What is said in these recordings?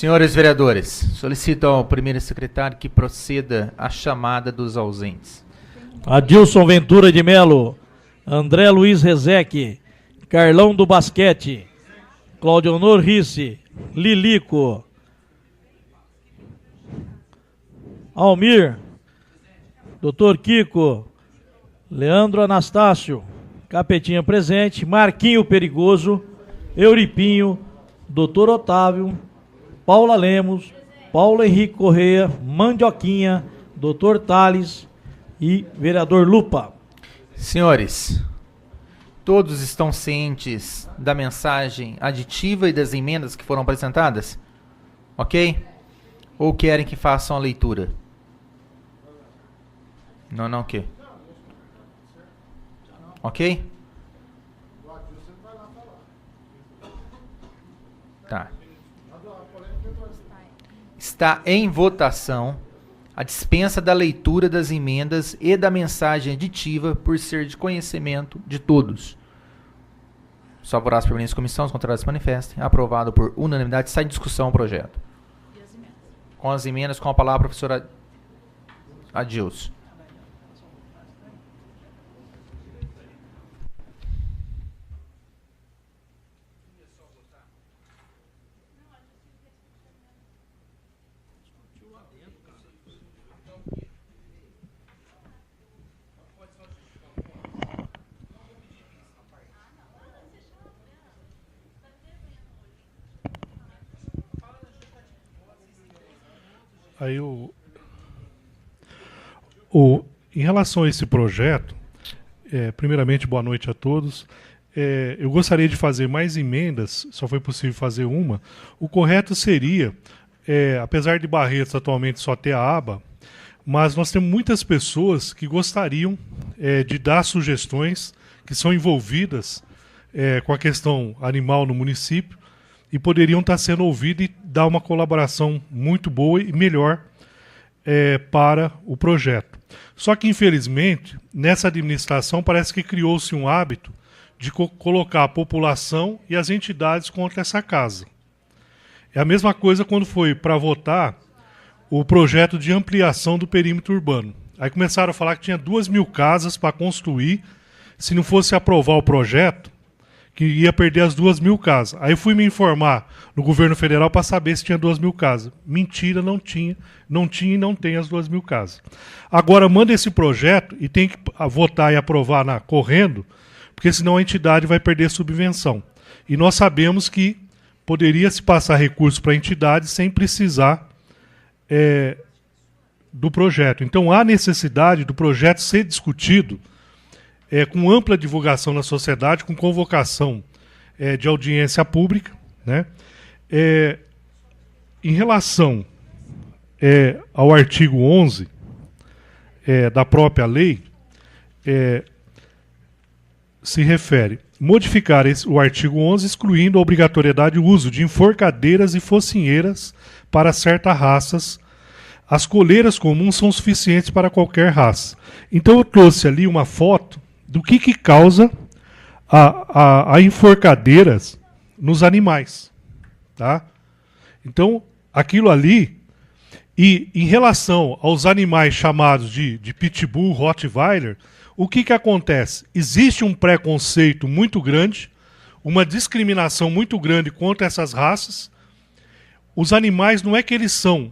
Senhores vereadores, solicito ao primeiro secretário que proceda à chamada dos ausentes. Adilson Ventura de Melo, André Luiz Rezeque, Carlão do Basquete, Cláudio Honor Risse, Lilico, Almir, Dr. Kiko, Leandro Anastácio, Capetinha presente, Marquinho Perigoso, Euripinho, Dr. Otávio, Paula Lemos, Paulo Henrique Correia, Mandioquinha, Dr. Tales e vereador Lupa. Senhores, todos estão cientes da mensagem aditiva e das emendas que foram apresentadas? Ok? Ou querem que façam a leitura? Não, o quê? Ok? Tá. Está em votação a dispensa da leitura das emendas e da mensagem aditiva por ser de conhecimento de todos. Só por as permanentes comissões, os contrários se manifestem. Aprovado por unanimidade. Está em discussão o projeto. Com as emendas, com a palavra a professora Adilson. Aí em relação a esse projeto, primeiramente, boa noite a todos. Eu gostaria de fazer mais emendas, só foi possível fazer uma. O correto seria, apesar de Barretos atualmente só ter a aba, mas nós temos muitas pessoas que gostariam de dar sugestões, que são envolvidas com a questão animal no município, e poderiam estar sendo ouvidos e dar uma colaboração muito boa e melhor para o projeto. Só que, infelizmente, nessa administração parece que criou-se um hábito de colocar a população e as entidades contra essa casa. É a mesma coisa quando foi para votar o projeto de ampliação do perímetro urbano. Aí começaram a falar que tinha 2.000 casas para construir, se não fosse aprovar o projeto, que ia perder as 2.000 casas. Aí fui me informar no governo federal para saber se tinha 2.000 casas. Mentira, não tinha e não tem as 2.000 casas. Agora manda esse projeto e tem que votar e aprovar correndo, porque senão a entidade vai perder subvenção. E nós sabemos que poderia se passar recursos para a entidade sem precisar do projeto. Então há necessidade do projeto ser discutido com ampla divulgação na sociedade, com convocação de audiência pública, né? Em relação ao artigo 11 da própria lei, se refere modificar o artigo 11, excluindo a obrigatoriedade do uso de enforcadeiras e focinheiras para certas raças. As coleiras comuns são suficientes para qualquer raça. Então eu trouxe ali uma foto do que causa a enforcadeiras nos animais. Tá? Então, aquilo ali, e em relação aos animais chamados de pitbull, rottweiler, o que acontece? Existe um preconceito muito grande, uma discriminação muito grande contra essas raças. Os animais não é que eles são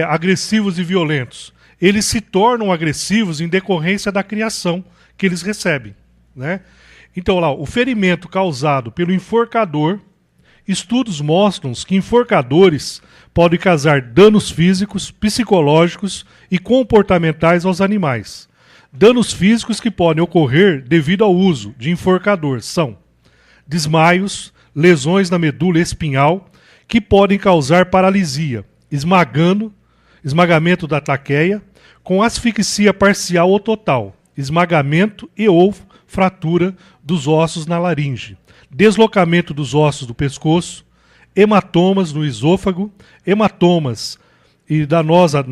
agressivos e violentos, eles se tornam agressivos em decorrência da criação que eles recebem, né? Então, lá, o ferimento causado pelo enforcador, estudos mostram que enforcadores podem causar danos físicos, psicológicos e comportamentais aos animais. Danos físicos que podem ocorrer devido ao uso de enforcador são desmaios, lesões na medula espinhal, que podem causar paralisia, esmagamento da traqueia, com asfixia parcial ou total, esmagamento e ou fratura dos ossos na laringe, deslocamento dos ossos do pescoço, hematomas no esôfago, hematomas e danosa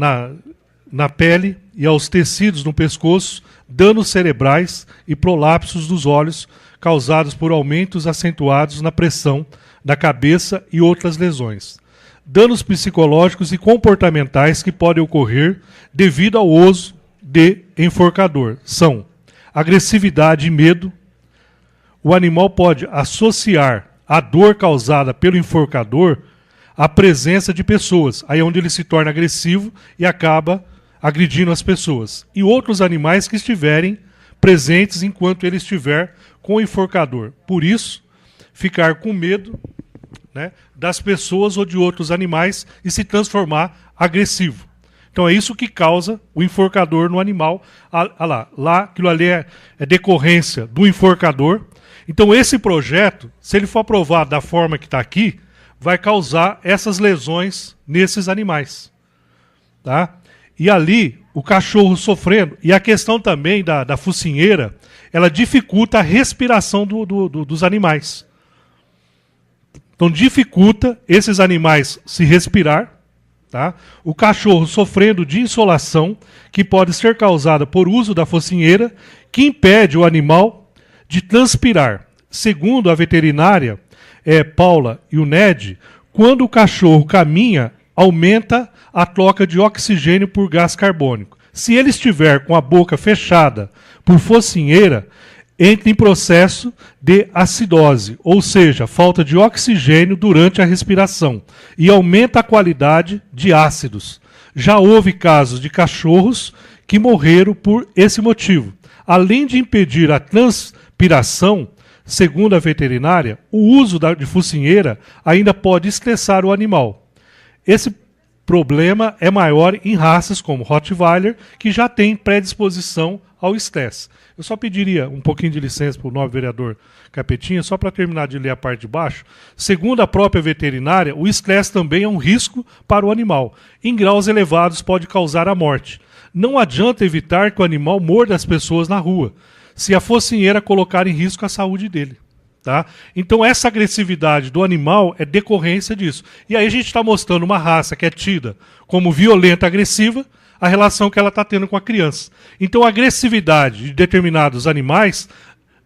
na pele e aos tecidos no pescoço, danos cerebrais e prolapsos dos olhos causados por aumentos acentuados na pressão da cabeça e outras lesões. danos psicológicos e comportamentais que podem ocorrer devido ao uso de enforcador. São agressividade e medo. O animal pode associar a dor causada pelo enforcador à presença de pessoas. Aí é onde ele se torna agressivo e acaba agredindo as pessoas. E outros animais que estiverem presentes enquanto ele estiver com o enforcador. Por isso, ficar com medo, né, das pessoas ou de outros animais e se transformar agressivo. Então é isso que causa o enforcador no animal. Aquilo ali é decorrência do enforcador. Então esse projeto, se ele for aprovado da forma que está aqui, vai causar essas lesões nesses animais. Tá? E ali, o cachorro sofrendo, e a questão também da focinheira, ela dificulta a respiração dos animais. Então dificulta esses animais se respirar. Tá? O cachorro sofrendo de insolação, que pode ser causada por uso da focinheira, que impede o animal de transpirar. Segundo a veterinária Paula e o Ned, quando o cachorro caminha, aumenta a troca de oxigênio por gás carbônico. Se ele estiver com a boca fechada por focinheira, entra em processo de acidose, ou seja, falta de oxigênio durante a respiração, e aumenta a qualidade de ácidos. Já houve casos de cachorros que morreram por esse motivo. Além de impedir a transpiração, segundo a veterinária, o uso de focinheira ainda pode estressar o animal. Esse problema é maior em raças como Rottweiler, que já tem predisposição ao estresse. Eu só pediria um pouquinho de licença para o novo vereador Capetinha, só para terminar de ler a parte de baixo. Segundo a própria veterinária, o estresse também é um risco para o animal. Em graus elevados pode causar a morte. Não adianta evitar que o animal morda as pessoas na rua, se a focinheira colocar em risco a saúde dele. Tá? Então essa agressividade do animal é decorrência disso. E aí a gente está mostrando uma raça que é tida como violenta, agressiva, a relação que ela está tendo com a criança. Então a agressividade de determinados animais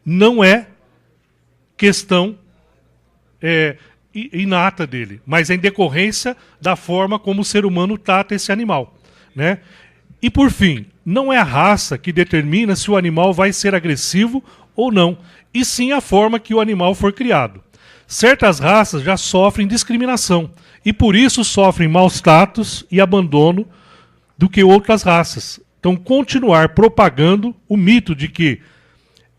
não é questão inata dele, mas é em decorrência da forma como o ser humano trata esse animal. Né? E por fim, não é a raça que determina se o animal vai ser agressivo ou não, e sim a forma que o animal for criado. Certas raças já sofrem discriminação, e por isso sofrem maus tratos e abandono do que outras raças. Então, continuar propagando o mito de que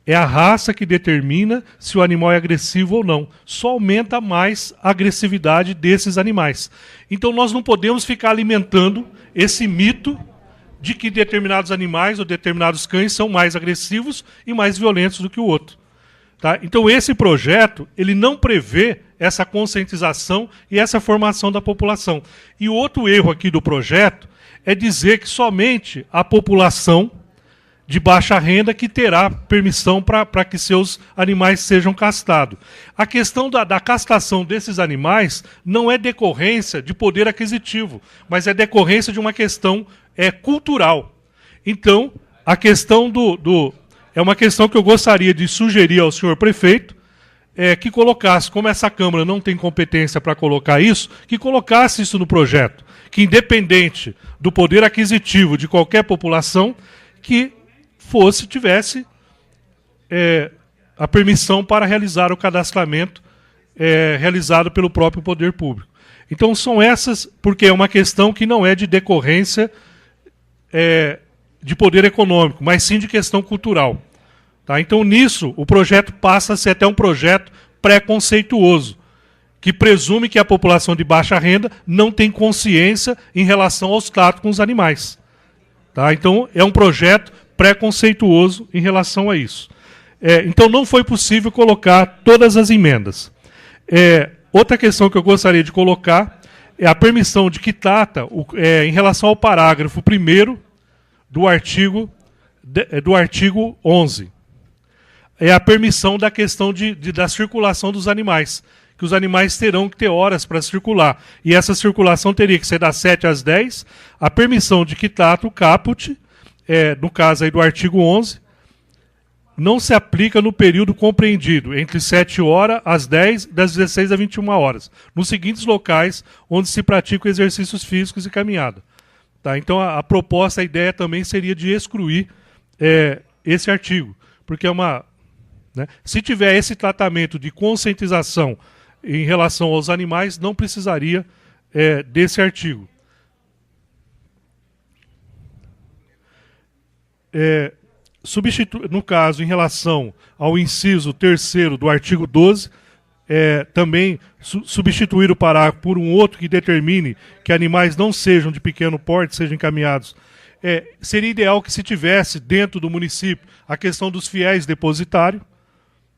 é a raça que determina se o animal é agressivo ou não, só aumenta mais a agressividade desses animais. Então, nós não podemos ficar alimentando esse mito de que determinados animais ou determinados cães são mais agressivos e mais violentos do que o outro. Tá? Então esse projeto ele não prevê essa conscientização e essa formação da população. E o outro erro aqui do projeto é dizer que somente a população de baixa renda que terá permissão para que seus animais sejam castrados. A questão da castração desses animais não é decorrência de poder aquisitivo, mas é decorrência de uma questão cultural. Então, a questão é uma questão que eu gostaria de sugerir ao senhor prefeito, que colocasse, como essa Câmara não tem competência para colocar isso, que colocasse isso no projeto, que independente do poder aquisitivo de qualquer população, que tivesse a permissão para realizar o cadastramento realizado pelo próprio poder público. Então são essas, porque é uma questão que não é de decorrência de poder econômico, mas sim de questão cultural. Tá? Então, nisso, o projeto passa a ser até um projeto preconceituoso, que presume que a população de baixa renda não tem consciência em relação aos tratos com os animais. Tá? Então, é um projeto preconceituoso em relação a isso. Então, não foi possível colocar todas as emendas. Outra questão que eu gostaria de colocar é a permissão de que trata, em relação ao parágrafo 1º, do artigo 11. É a permissão da questão da circulação dos animais, que os animais terão que ter horas para circular. E essa circulação teria que ser das 7 às 10, a permissão de que trata o caput, no caso aí do artigo 11, não se aplica no período compreendido entre 7 horas às 10, das 16 às 21 horas, nos seguintes locais onde se praticam exercícios físicos e caminhada. Tá? Então, a proposta, a ideia também seria de excluir esse artigo, porque é uma... Né, se tiver esse tratamento de conscientização em relação aos animais, não precisaria desse artigo. No caso, em relação ao inciso 3º do artigo 12, também substituir o parágrafo por um outro que determine que animais não sejam de pequeno porte, sejam encaminhados. Seria ideal que se tivesse dentro do município a questão dos fiéis depositários,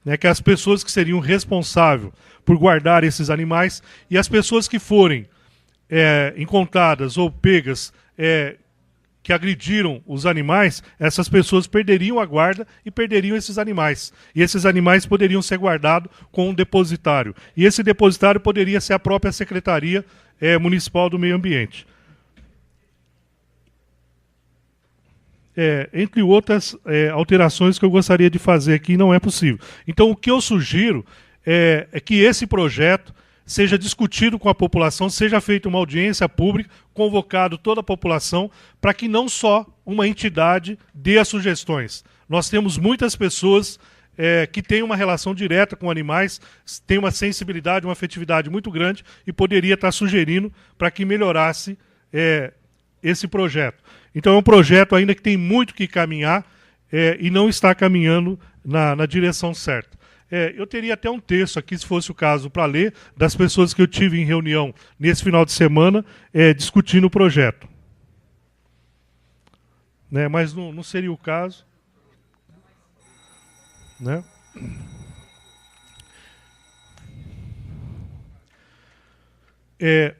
né, que as pessoas que seriam responsáveis por guardar esses animais e as pessoas que forem encontradas ou pegas que agrediram os animais, essas pessoas perderiam a guarda e perderiam esses animais. E esses animais poderiam ser guardados com um depositário. E esse depositário poderia ser a própria Secretaria Municipal do Meio Ambiente. Entre outras alterações que eu gostaria de fazer aqui, não é possível. Então, o que eu sugiro é que esse projeto seja discutido com a população, seja feita uma audiência pública, convocado toda a população, para que não só uma entidade dê as sugestões. Nós temos muitas pessoas que têm uma relação direta com animais, têm uma sensibilidade, uma afetividade muito grande e poderia estar sugerindo para que melhorasse esse projeto. Então é um projeto ainda que tem muito que caminhar e não está caminhando na direção certa. Eu teria até um texto aqui, se fosse o caso, para ler, das pessoas que eu tive em reunião nesse final de semana, discutindo o projeto. Né? Mas não seria o caso. Né?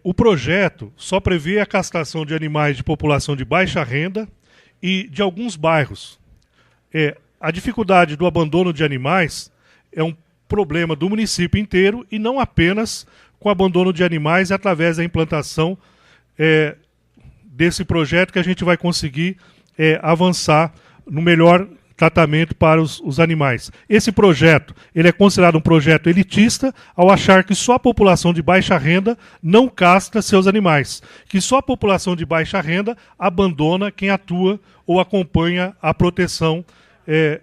O projeto só prevê a castração de animais de população de baixa renda e de alguns bairros. A dificuldade do abandono de animais é um problema do município inteiro e não apenas com o abandono de animais através da implantação desse projeto que a gente vai conseguir avançar no melhor tratamento para os animais. Esse projeto ele é considerado um projeto elitista ao achar que só a população de baixa renda não castra seus animais, que só a população de baixa renda abandona quem atua ou acompanha a proteção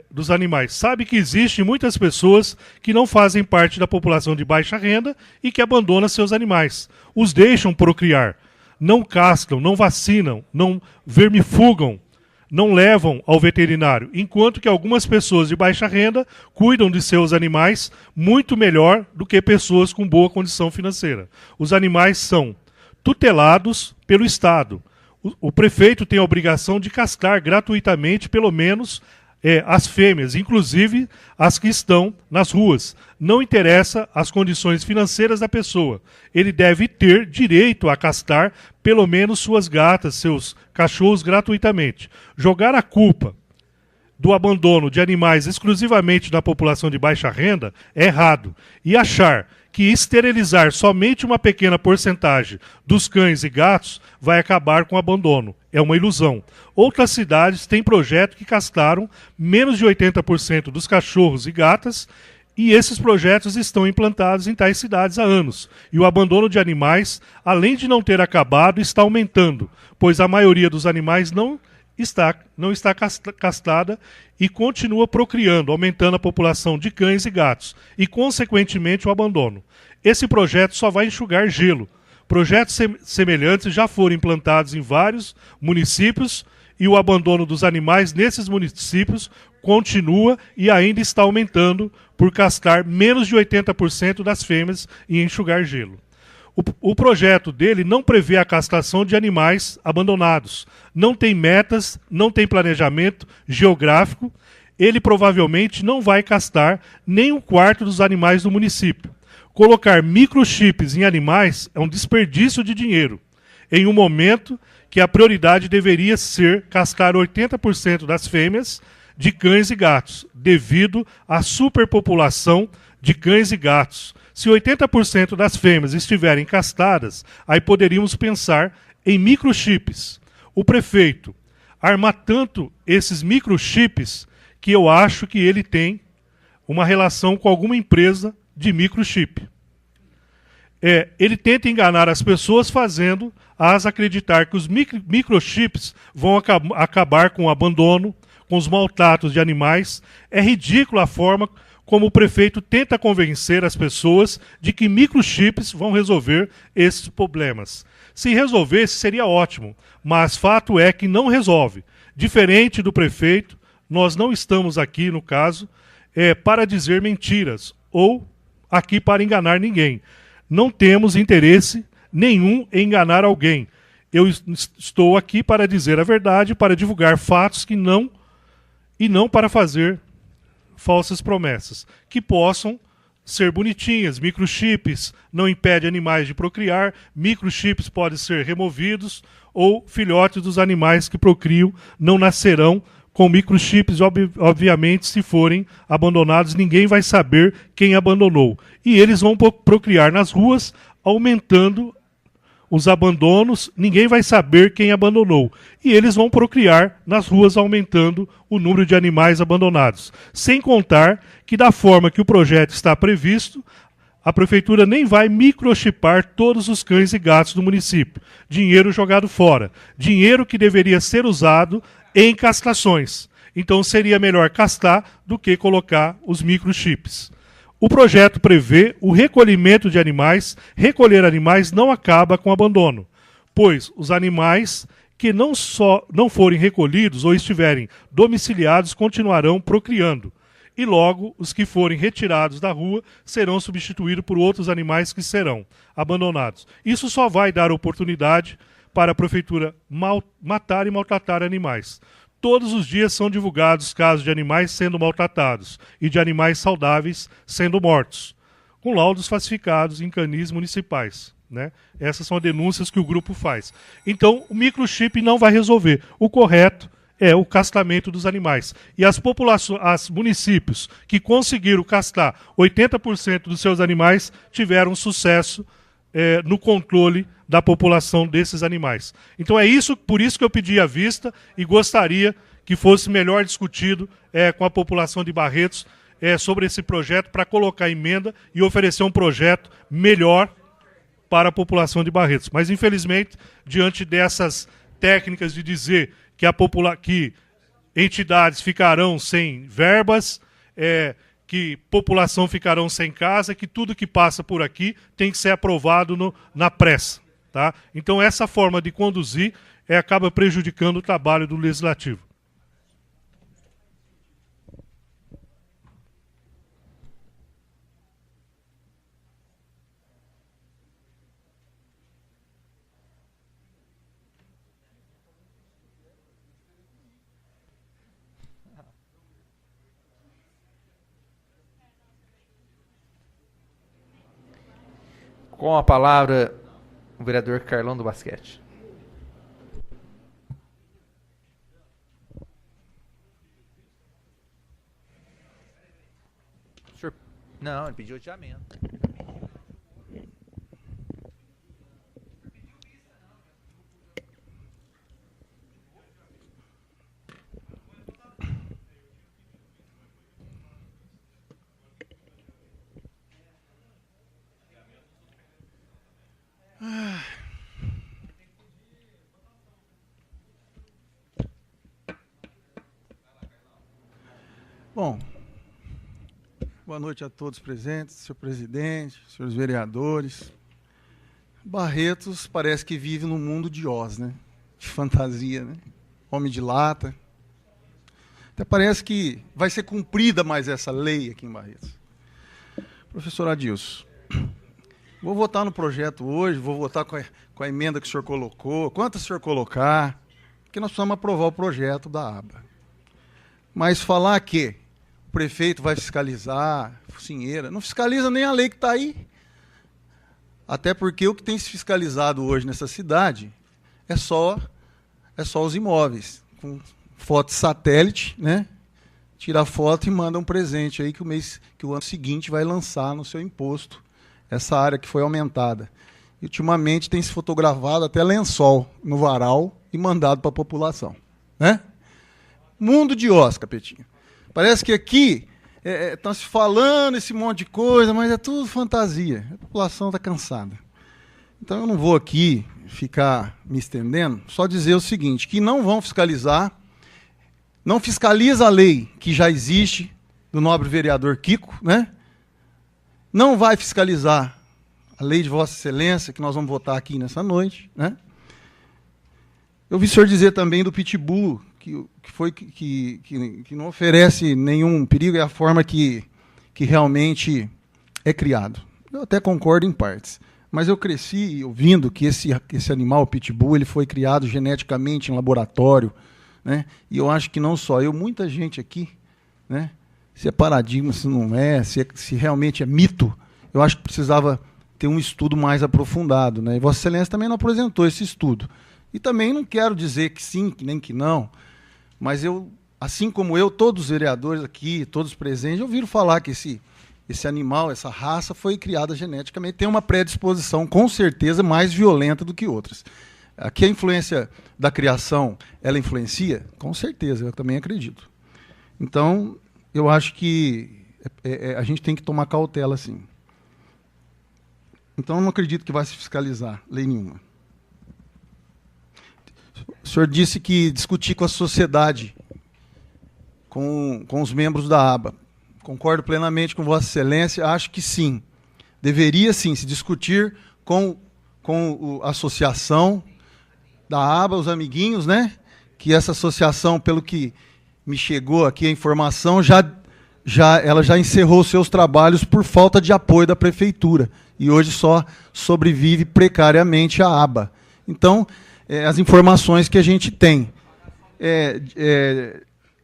dos animais. Sabe que existem muitas pessoas que não fazem parte da população de baixa renda e que abandonam seus animais. Os deixam procriar, não castram, não vacinam, não vermifugam, não levam ao veterinário, enquanto que algumas pessoas de baixa renda cuidam de seus animais muito melhor do que pessoas com boa condição financeira. Os animais são tutelados pelo Estado. O prefeito tem a obrigação de castrar gratuitamente, pelo menos, as fêmeas, inclusive as que estão nas ruas. Não interessa as condições financeiras da pessoa. Ele deve ter direito a castrar pelo menos suas gatas, seus cachorros gratuitamente. Jogar a culpa do abandono de animais exclusivamente da população de baixa renda é errado. E achar que esterilizar somente uma pequena porcentagem dos cães e gatos vai acabar com o abandono. É uma ilusão. Outras cidades têm projetos que castraram menos de 80% dos cachorros e gatas, e esses projetos estão implantados em tais cidades há anos. E o abandono de animais, além de não ter acabado, está aumentando, pois a maioria dos animais não está castrada e continua procriando, aumentando a população de cães e gatos, e, consequentemente, o abandono. Esse projeto só vai enxugar gelo. Projetos semelhantes já foram implantados em vários municípios e o abandono dos animais nesses municípios continua e ainda está aumentando por castrar menos de 80% das fêmeas e enxugar gelo. O projeto dele não prevê a castração de animais abandonados. Não tem metas, não tem planejamento geográfico. Ele provavelmente não vai castrar nem um quarto dos animais do município. Colocar microchips em animais é um desperdício de dinheiro, em um momento que a prioridade deveria ser castrar 80% das fêmeas de cães e gatos, devido à superpopulação de cães e gatos. Se 80% das fêmeas estiverem castradas, aí poderíamos pensar em microchips. O prefeito arma tanto esses microchips que eu acho que ele tem uma relação com alguma empresa de microchip. Ele tenta enganar as pessoas fazendo-as acreditar que os microchips vão acabar com o abandono, com os maltratos de animais. É ridícula a forma como o prefeito tenta convencer as pessoas de que microchips vão resolver esses problemas. Se resolvesse, seria ótimo, mas fato é que não resolve. Diferente do prefeito, nós não estamos aqui, no caso, para dizer mentiras ou aqui para enganar ninguém. Não temos interesse nenhum em enganar alguém. Eu estou aqui para dizer a verdade, para divulgar fatos e não para fazer falsas promessas, que possam ser bonitinhas. Microchips não impedem animais de procriar, microchips podem ser removidos, ou filhotes dos animais que procriam não nascerão com microchips, obviamente, se forem abandonados, ninguém vai saber quem abandonou. E eles vão procriar nas ruas, aumentando os abandonos, ninguém vai saber quem abandonou. E eles vão procriar nas ruas, aumentando o número de animais abandonados. Sem contar que, da forma que o projeto está previsto, a prefeitura nem vai microchipar todos os cães e gatos do município. Dinheiro jogado fora. Dinheiro que deveria ser usado em castrações. Então seria melhor castrar do que colocar os microchips. O projeto prevê o recolhimento de animais. Recolher animais não acaba com o abandono, pois os animais que não forem recolhidos ou estiverem domiciliados continuarão procriando. E logo os que forem retirados da rua serão substituídos por outros animais que serão abandonados. Isso só vai dar oportunidade para a prefeitura matar e maltratar animais. Todos os dias são divulgados casos de animais sendo maltratados e de animais saudáveis sendo mortos, com laudos falsificados em canis municipais, né? Essas são as denúncias que o grupo faz. Então, o microchip não vai resolver. O correto é o castramento dos animais. E os municípios que conseguiram castrar 80% dos seus animais tiveram sucesso no controle da população desses animais. Então por isso que eu pedi a vista e gostaria que fosse melhor discutido com a população de Barretos sobre esse projeto, para colocar emenda e oferecer um projeto melhor para a população de Barretos. Mas, infelizmente, diante dessas técnicas de dizer que entidades ficarão sem verbas, que população ficarão sem casa, que tudo que passa por aqui tem que ser aprovado na pressa. Tá? Então, essa forma de conduzir acaba prejudicando o trabalho do Legislativo. Com a palavra, o vereador Carlão do Basquete. Não, ele pediu adiamento. Bom, boa noite a todos presentes, senhor presidente, senhores vereadores. Barretos parece que vive num mundo de Oz, né? De fantasia, né? Homem de lata. Até parece que vai ser cumprida mais essa lei aqui em Barretos. Professor Adilson, vou votar no projeto hoje, vou votar com a emenda que o senhor colocou, quantas o senhor colocar, porque nós precisamos aprovar o projeto da aba. Mas falar que o prefeito vai fiscalizar, focinheira, não fiscaliza nem a lei que está aí. Até porque o que tem se fiscalizado hoje nessa cidade é só os imóveis, com foto de satélite, né? Tira a foto e manda um presente aí que o ano seguinte vai lançar no seu imposto essa área que foi aumentada. E, ultimamente tem se fotografado até lençol no varal e mandado para a população, né? Mundo de Oz, Capetinho. Parece que aqui estão se falando esse monte de coisa, mas é tudo fantasia. A população está cansada. Então eu não vou aqui ficar me estendendo, só dizer o seguinte, que não vão fiscalizar, não fiscaliza a lei que já existe, do nobre vereador Kiko, né? Não vai fiscalizar a lei de Vossa Excelência, que nós vamos votar aqui nessa noite, né? Eu vi o senhor dizer também do Pitbull, que não oferece nenhum perigo, é a forma que realmente é criado. Eu até concordo em partes. Mas eu cresci ouvindo que esse animal, o Pitbull, ele foi criado geneticamente em laboratório, né? E eu acho que não só eu, muita gente aqui, né? Se é paradigma, se não é, se realmente é mito, eu acho que precisava ter um estudo mais aprofundado, né? E Vossa Excelência também não apresentou esse estudo. E também não quero dizer que sim, nem que não, mas eu, assim como eu, todos os vereadores aqui, todos presentes, ouviram falar que esse animal, essa raça, foi criada geneticamente, tem uma predisposição, com certeza, mais violenta do que outras. Aqui a influência da criação, ela influencia? Com certeza, eu também acredito. Então, eu acho que a gente tem que tomar cautela, sim. Então, eu não acredito que vai se fiscalizar lei nenhuma. O senhor disse que discutir com a sociedade, com os membros da aba. Concordo plenamente com Vossa Excelência, acho que sim. Deveria, sim, se discutir com a associação da aba, os amiguinhos, né? Que essa associação, pelo que me chegou aqui a informação, ela já encerrou seus trabalhos por falta de apoio da prefeitura. E hoje só sobrevive precariamente a aba. Então, as informações que a gente tem.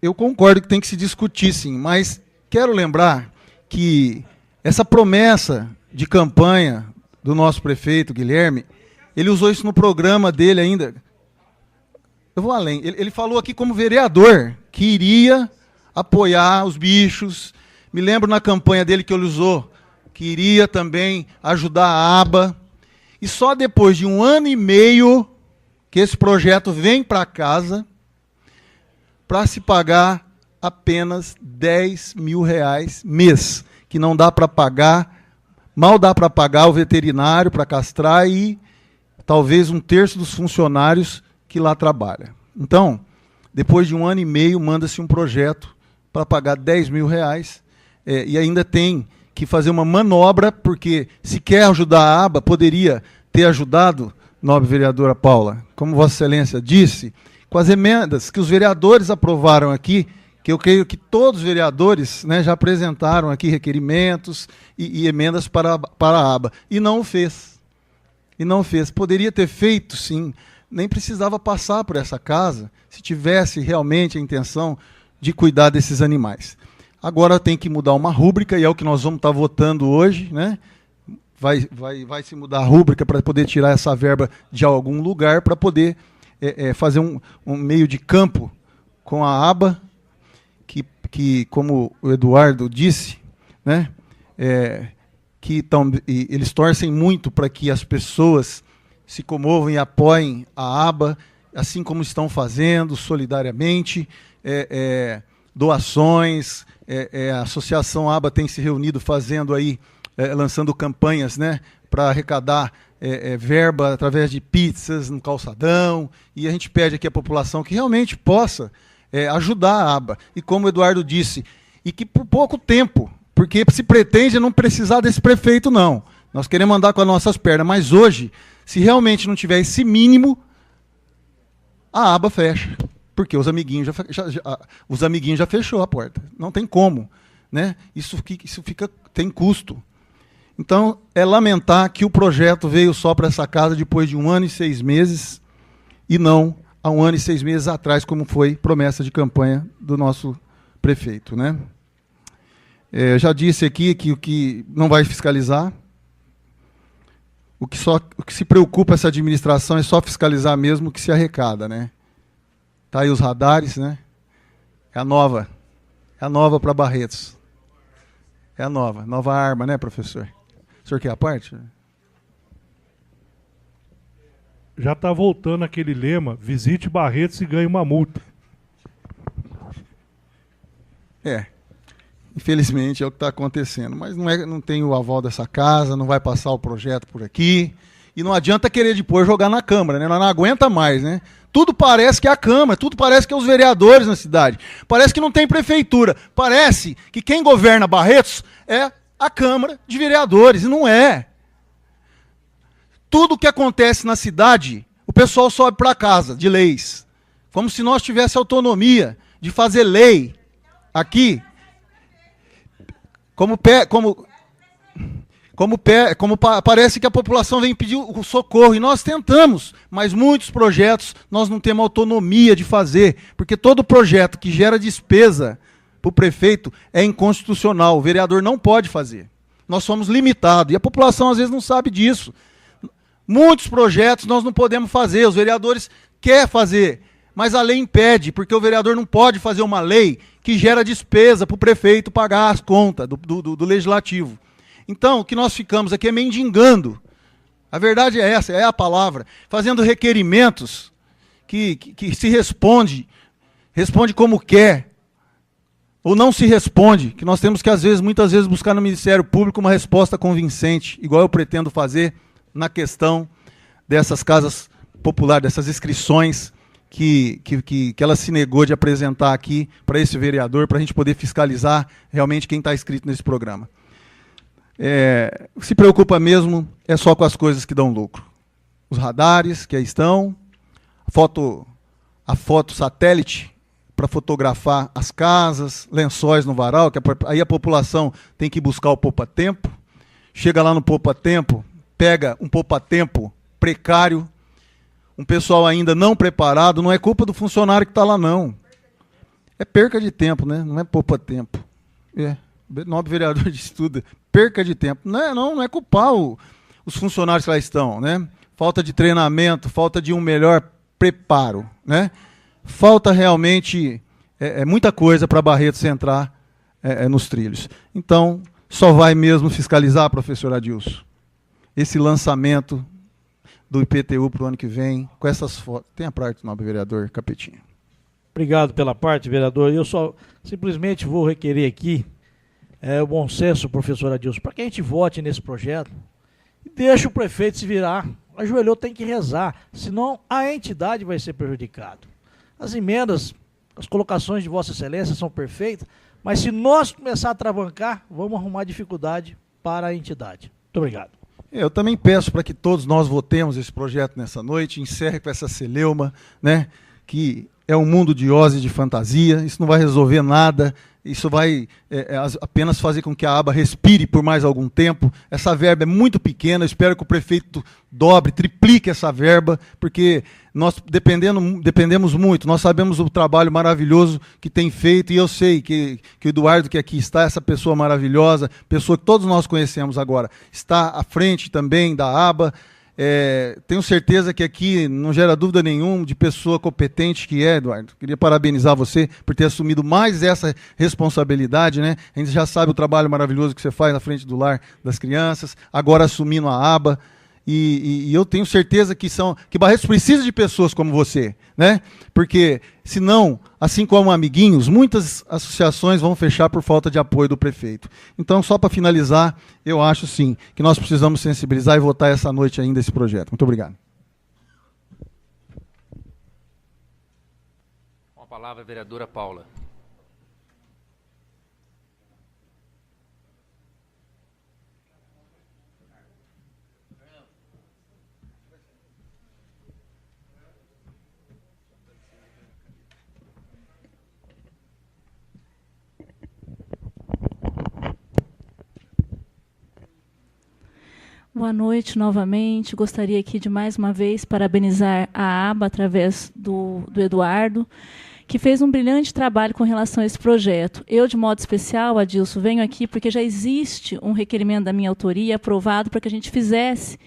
Eu concordo que tem que se discutir, sim, mas quero lembrar que essa promessa de campanha do nosso prefeito, Guilherme, ele usou isso no programa dele ainda. Eu vou além. Ele falou aqui como vereador que iria apoiar os bichos. Me lembro na campanha dele que ele usou que iria também ajudar a aba. E só depois de 1 ano e meio que esse projeto vem para casa para se pagar apenas R$10.000 mês, que não dá para pagar, mal dá para pagar o veterinário para castrar e talvez 1/3 dos funcionários que lá trabalham. Então, depois de 1 ano e meio, manda-se um projeto para pagar R$10.000 e ainda tem que fazer uma manobra, porque se quer ajudar a aba, poderia ter ajudado, nobre vereadora Paula, como Vossa Excelência disse, com as emendas que os vereadores aprovaram aqui, que eu creio que todos os vereadores, né, já apresentaram aqui requerimentos e emendas para a aba. E não o fez. E não fez. Poderia ter feito, sim. Nem precisava passar por essa casa, se tivesse realmente a intenção de cuidar desses animais. Agora tem que mudar uma rúbrica, e é o que nós vamos estar votando hoje, né? Vai se mudar a rúbrica para poder tirar essa verba de algum lugar, para poder fazer um meio de campo com a aba, que como o Eduardo disse, né, eles torcem muito para que as pessoas se comovam e apoiem a aba, assim como estão fazendo solidariamente, doações, a Associação ABA tem se reunido fazendo aí, lançando campanhas, né, para arrecadar verba através de pizzas no calçadão, e a gente pede aqui à população que realmente possa ajudar a aba. E como o Eduardo disse, e que por pouco tempo, porque se pretende não precisar desse prefeito, não. Nós queremos andar com as nossas pernas, mas hoje, se realmente não tiver esse mínimo, a aba fecha. Porque os amiguinhos já fechou a porta. Não tem como, né? Isso tem custo. Então, é lamentar que o projeto veio só para essa casa depois de 1 ano e 6 meses e não há 1 ano e 6 meses atrás, como foi promessa de campanha do nosso prefeito, né? Já disse aqui que o que não vai fiscalizar, o que se preocupa essa administração é só fiscalizar mesmo o que se arrecada, né? Tá aí os radares, né? É a nova para Barretos. É a nova arma, né, professor? O senhor quer a parte? Já está voltando aquele lema, visite Barretos e ganhe uma multa. Infelizmente é o que está acontecendo. Mas não tem o aval dessa casa, não vai passar o projeto por aqui. E não adianta querer depois jogar na Câmara, né? Nós não aguenta mais, né? Tudo parece que é a Câmara, tudo parece que é os vereadores na cidade. Parece que não tem prefeitura. Parece que quem governa Barretos é a Câmara de Vereadores, e não é. Tudo que acontece na cidade, o pessoal sobe para casa de leis. Como se nós tivéssemos autonomia de fazer lei aqui. Parece que a população vem pedir o socorro, e nós tentamos, mas muitos projetos nós não temos autonomia de fazer, porque todo projeto que gera despesa para o prefeito é inconstitucional, o vereador não pode fazer. Nós somos limitados, e a população às vezes não sabe disso. Muitos projetos nós não podemos fazer, os vereadores querem fazer, mas a lei impede, porque o vereador não pode fazer uma lei que gera despesa para o prefeito pagar as contas do legislativo. Então, o que nós ficamos aqui é mendigando. A verdade é essa, é a palavra. Fazendo requerimentos que se responde como quer, ou não se responde, que nós temos que, muitas vezes, buscar no Ministério Público uma resposta convincente, igual eu pretendo fazer na questão dessas casas populares, dessas inscrições que ela se negou de apresentar aqui para esse vereador, para a gente poder fiscalizar realmente quem está inscrito nesse programa. Se preocupa mesmo é só com as coisas que dão lucro. Os radares que aí estão, a foto satélite para fotografar as casas, lençóis no varal, que aí a população tem que buscar o poupa-tempo, chega lá no poupa-tempo, pega um poupa-tempo precário, um pessoal ainda não preparado, não é culpa do funcionário que está lá, não. É perca de tempo, né? Não é poupa-tempo. Nobre vereador disse tudo. Perca de tempo. Não é culpar os funcionários que lá estão, né? Falta de treinamento, falta de um melhor preparo, né? Falta realmente muita coisa para Barretos entrar nos trilhos. Então, só vai mesmo fiscalizar, professor Adilson, esse lançamento do IPTU para o ano que vem, com essas fotos. Tem a parte, nobre vereador Capetinha. Obrigado pela parte, vereador. Eu só simplesmente vou requerer aqui o bom senso, professor Adilson, para que a gente vote nesse projeto e deixe o prefeito se virar. Ajoelhou, tem que rezar, senão a entidade vai ser prejudicada. As emendas, as colocações de Vossa Excelência são perfeitas, mas se nós começar a travancar, vamos arrumar dificuldade para a entidade. Muito obrigado. Eu também peço para que todos nós votemos esse projeto nessa noite, encerre com essa celeuma, né, que é um mundo de ose e de fantasia, isso não vai resolver nada, isso vai apenas fazer com que a aba respire por mais algum tempo. Essa verba é muito pequena, eu espero que o prefeito dobre, triplique essa verba, porque nós dependemos muito, nós sabemos o trabalho maravilhoso que tem feito, e eu sei que o Eduardo, que aqui está, essa pessoa maravilhosa, pessoa que todos nós conhecemos agora, está à frente também da aba. Tenho certeza que aqui não gera dúvida nenhuma de pessoa competente que é, Eduardo. Queria parabenizar você por ter assumido mais essa responsabilidade, né? A gente já sabe o trabalho maravilhoso que você faz na frente do lar das crianças, agora assumindo a aba. E eu tenho certeza que Barretos precisa de pessoas como você, né? Porque, senão, assim como amiguinhos, muitas associações vão fechar por falta de apoio do prefeito. Então, só para finalizar, eu acho, sim, que nós precisamos sensibilizar e votar essa noite ainda esse projeto. Muito obrigado. Com a palavra, a vereadora Paula. Boa noite novamente. Gostaria aqui de mais uma vez parabenizar a aba através do Eduardo, que fez um brilhante trabalho com relação a esse projeto. Eu, de modo especial, Adilson, venho aqui porque já existe um requerimento da minha autoria aprovado para que a gente fizesse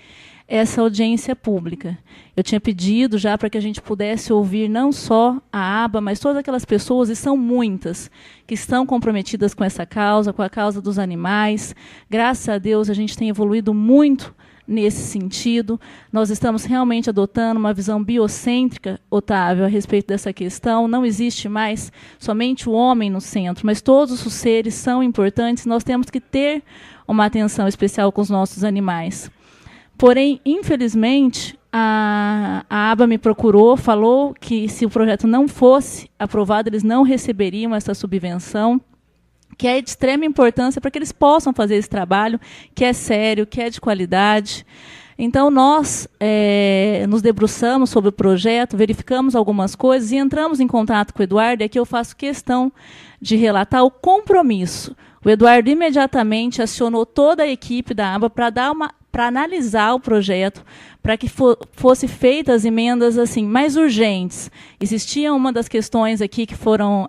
essa audiência pública. Eu tinha pedido já para que a gente pudesse ouvir não só a aba, mas todas aquelas pessoas, e são muitas, que estão comprometidas com essa causa, com a causa dos animais. Graças a Deus, a gente tem evoluído muito nesse sentido. Nós estamos realmente adotando uma visão biocêntrica, Otávio, a respeito dessa questão. Não existe mais somente o homem no centro, mas todos os seres são importantes. Nós temos que ter uma atenção especial com os nossos animais. Porém, infelizmente, a ABA me procurou, falou que se o projeto não fosse aprovado, eles não receberiam essa subvenção, que é de extrema importância para que eles possam fazer esse trabalho, que é sério, que é de qualidade. Então, nós nos debruçamos sobre o projeto, verificamos algumas coisas e entramos em contato com o Eduardo, e aqui eu faço questão de relatar o compromisso. O Eduardo imediatamente acionou toda a equipe da ABA para analisar o projeto, para que fosse feitas as emendas assim, mais urgentes. Existia uma das questões aqui que foram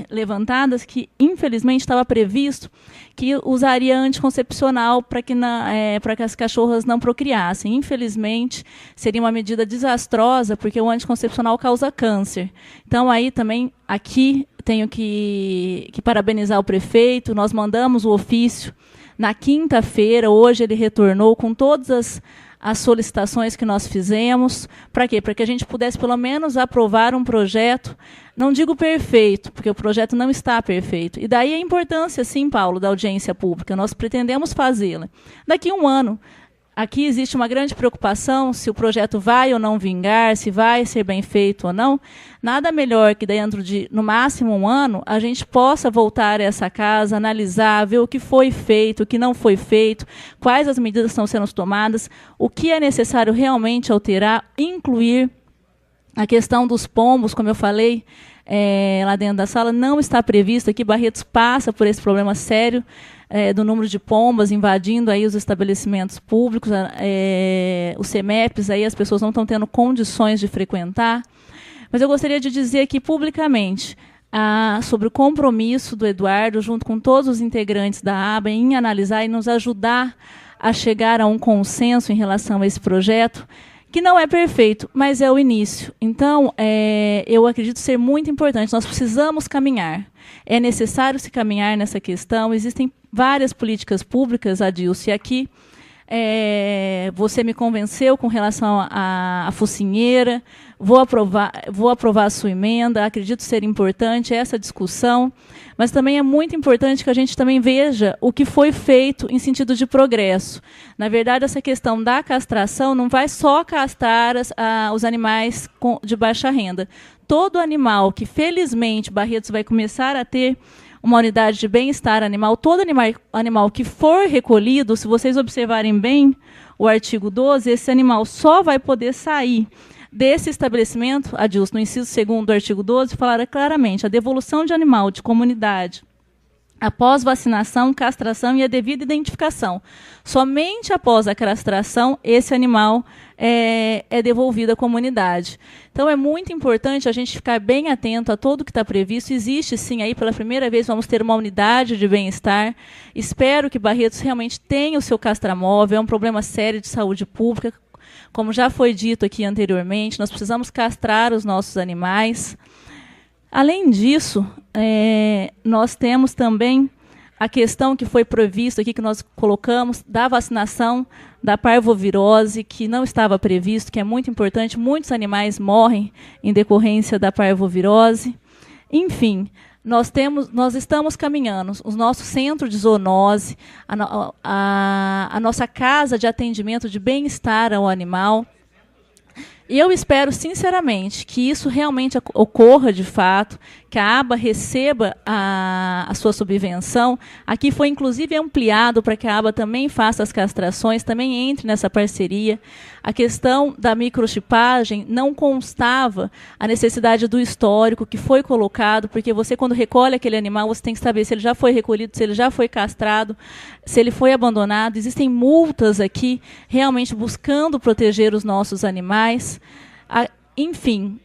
levantadas, que infelizmente estava previsto que usaria anticoncepcional para que as cachorras não procriassem. Infelizmente, seria uma medida desastrosa, porque o anticoncepcional causa câncer. Então, aí também, aqui, tenho que parabenizar o prefeito. Nós mandamos o ofício na quinta-feira, hoje ele retornou com todas as solicitações que nós fizemos. Para quê? Para que a gente pudesse, pelo menos, aprovar um projeto, não digo perfeito, porque o projeto não está perfeito. E daí a importância, sim, Paulo, da audiência pública. Nós pretendemos fazê-la. Daqui a um ano, aqui existe uma grande preocupação se o projeto vai ou não vingar, se vai ser bem feito ou não. Nada melhor que dentro de, no máximo, um ano, a gente possa voltar a essa casa, analisar, ver o que foi feito, o que não foi feito, quais as medidas estão sendo tomadas, o que é necessário realmente alterar, incluir a questão dos pombos, como eu falei, lá dentro da sala, não está previsto. Aqui Barretos passa por esse problema sério do número de pombas invadindo aí os estabelecimentos públicos, os CEMEPs, aí as pessoas não estão tendo condições de frequentar. Mas eu gostaria de dizer aqui publicamente sobre o compromisso do Eduardo, junto com todos os integrantes da ABA, em analisar e nos ajudar a chegar a um consenso em relação a esse projeto, que não é perfeito, mas é o início. Então, eu acredito ser muito importante. Nós precisamos caminhar. É necessário se caminhar nessa questão. Existem várias políticas públicas, Adilson, e aqui você me convenceu com relação à focinheira. Vou aprovar a sua emenda. Acredito ser importante essa discussão, mas também é muito importante que a gente também veja o que foi feito em sentido de progresso. Na verdade, essa questão da castração não vai só castrar os animais de baixa renda. Todo animal que, felizmente, Barretos vai começar a ter uma unidade de bem-estar animal, todo animal que for recolhido, se vocês observarem bem o artigo 12, esse animal só vai poder sair desse estabelecimento, Adilson, no inciso 2º do artigo 12, falará claramente: a devolução de animal de comunidade após vacinação, castração e a devida identificação. Somente após a castração, esse animal é devolvido à comunidade. Então, é muito importante a gente ficar bem atento a tudo que está previsto. Existe, sim, aí pela primeira vez vamos ter uma unidade de bem-estar. Espero que Barretos realmente tenha o seu castramóvel. É um problema sério de saúde pública. Como já foi dito aqui anteriormente, nós precisamos castrar os nossos animais. Além disso, nós temos também a questão que foi prevista aqui, que nós colocamos, da vacinação da parvovirose, que não estava previsto, que é muito importante. Muitos animais morrem em decorrência da parvovirose. Enfim, nós estamos caminhando. O nosso centro de zoonose, a nossa casa de atendimento de bem-estar ao animal. E eu espero, sinceramente, que isso realmente ocorra de fato, que a ABA receba a sua subvenção. Aqui foi, inclusive, ampliado para que a ABA também faça as castrações, também entre nessa parceria. A questão da microchipagem não constava a necessidade do histórico que foi colocado, porque você, quando recolhe aquele animal, você tem que saber se ele já foi recolhido, se ele já foi castrado, se ele foi abandonado. Existem multas aqui, realmente buscando proteger os nossos animais. Enfim,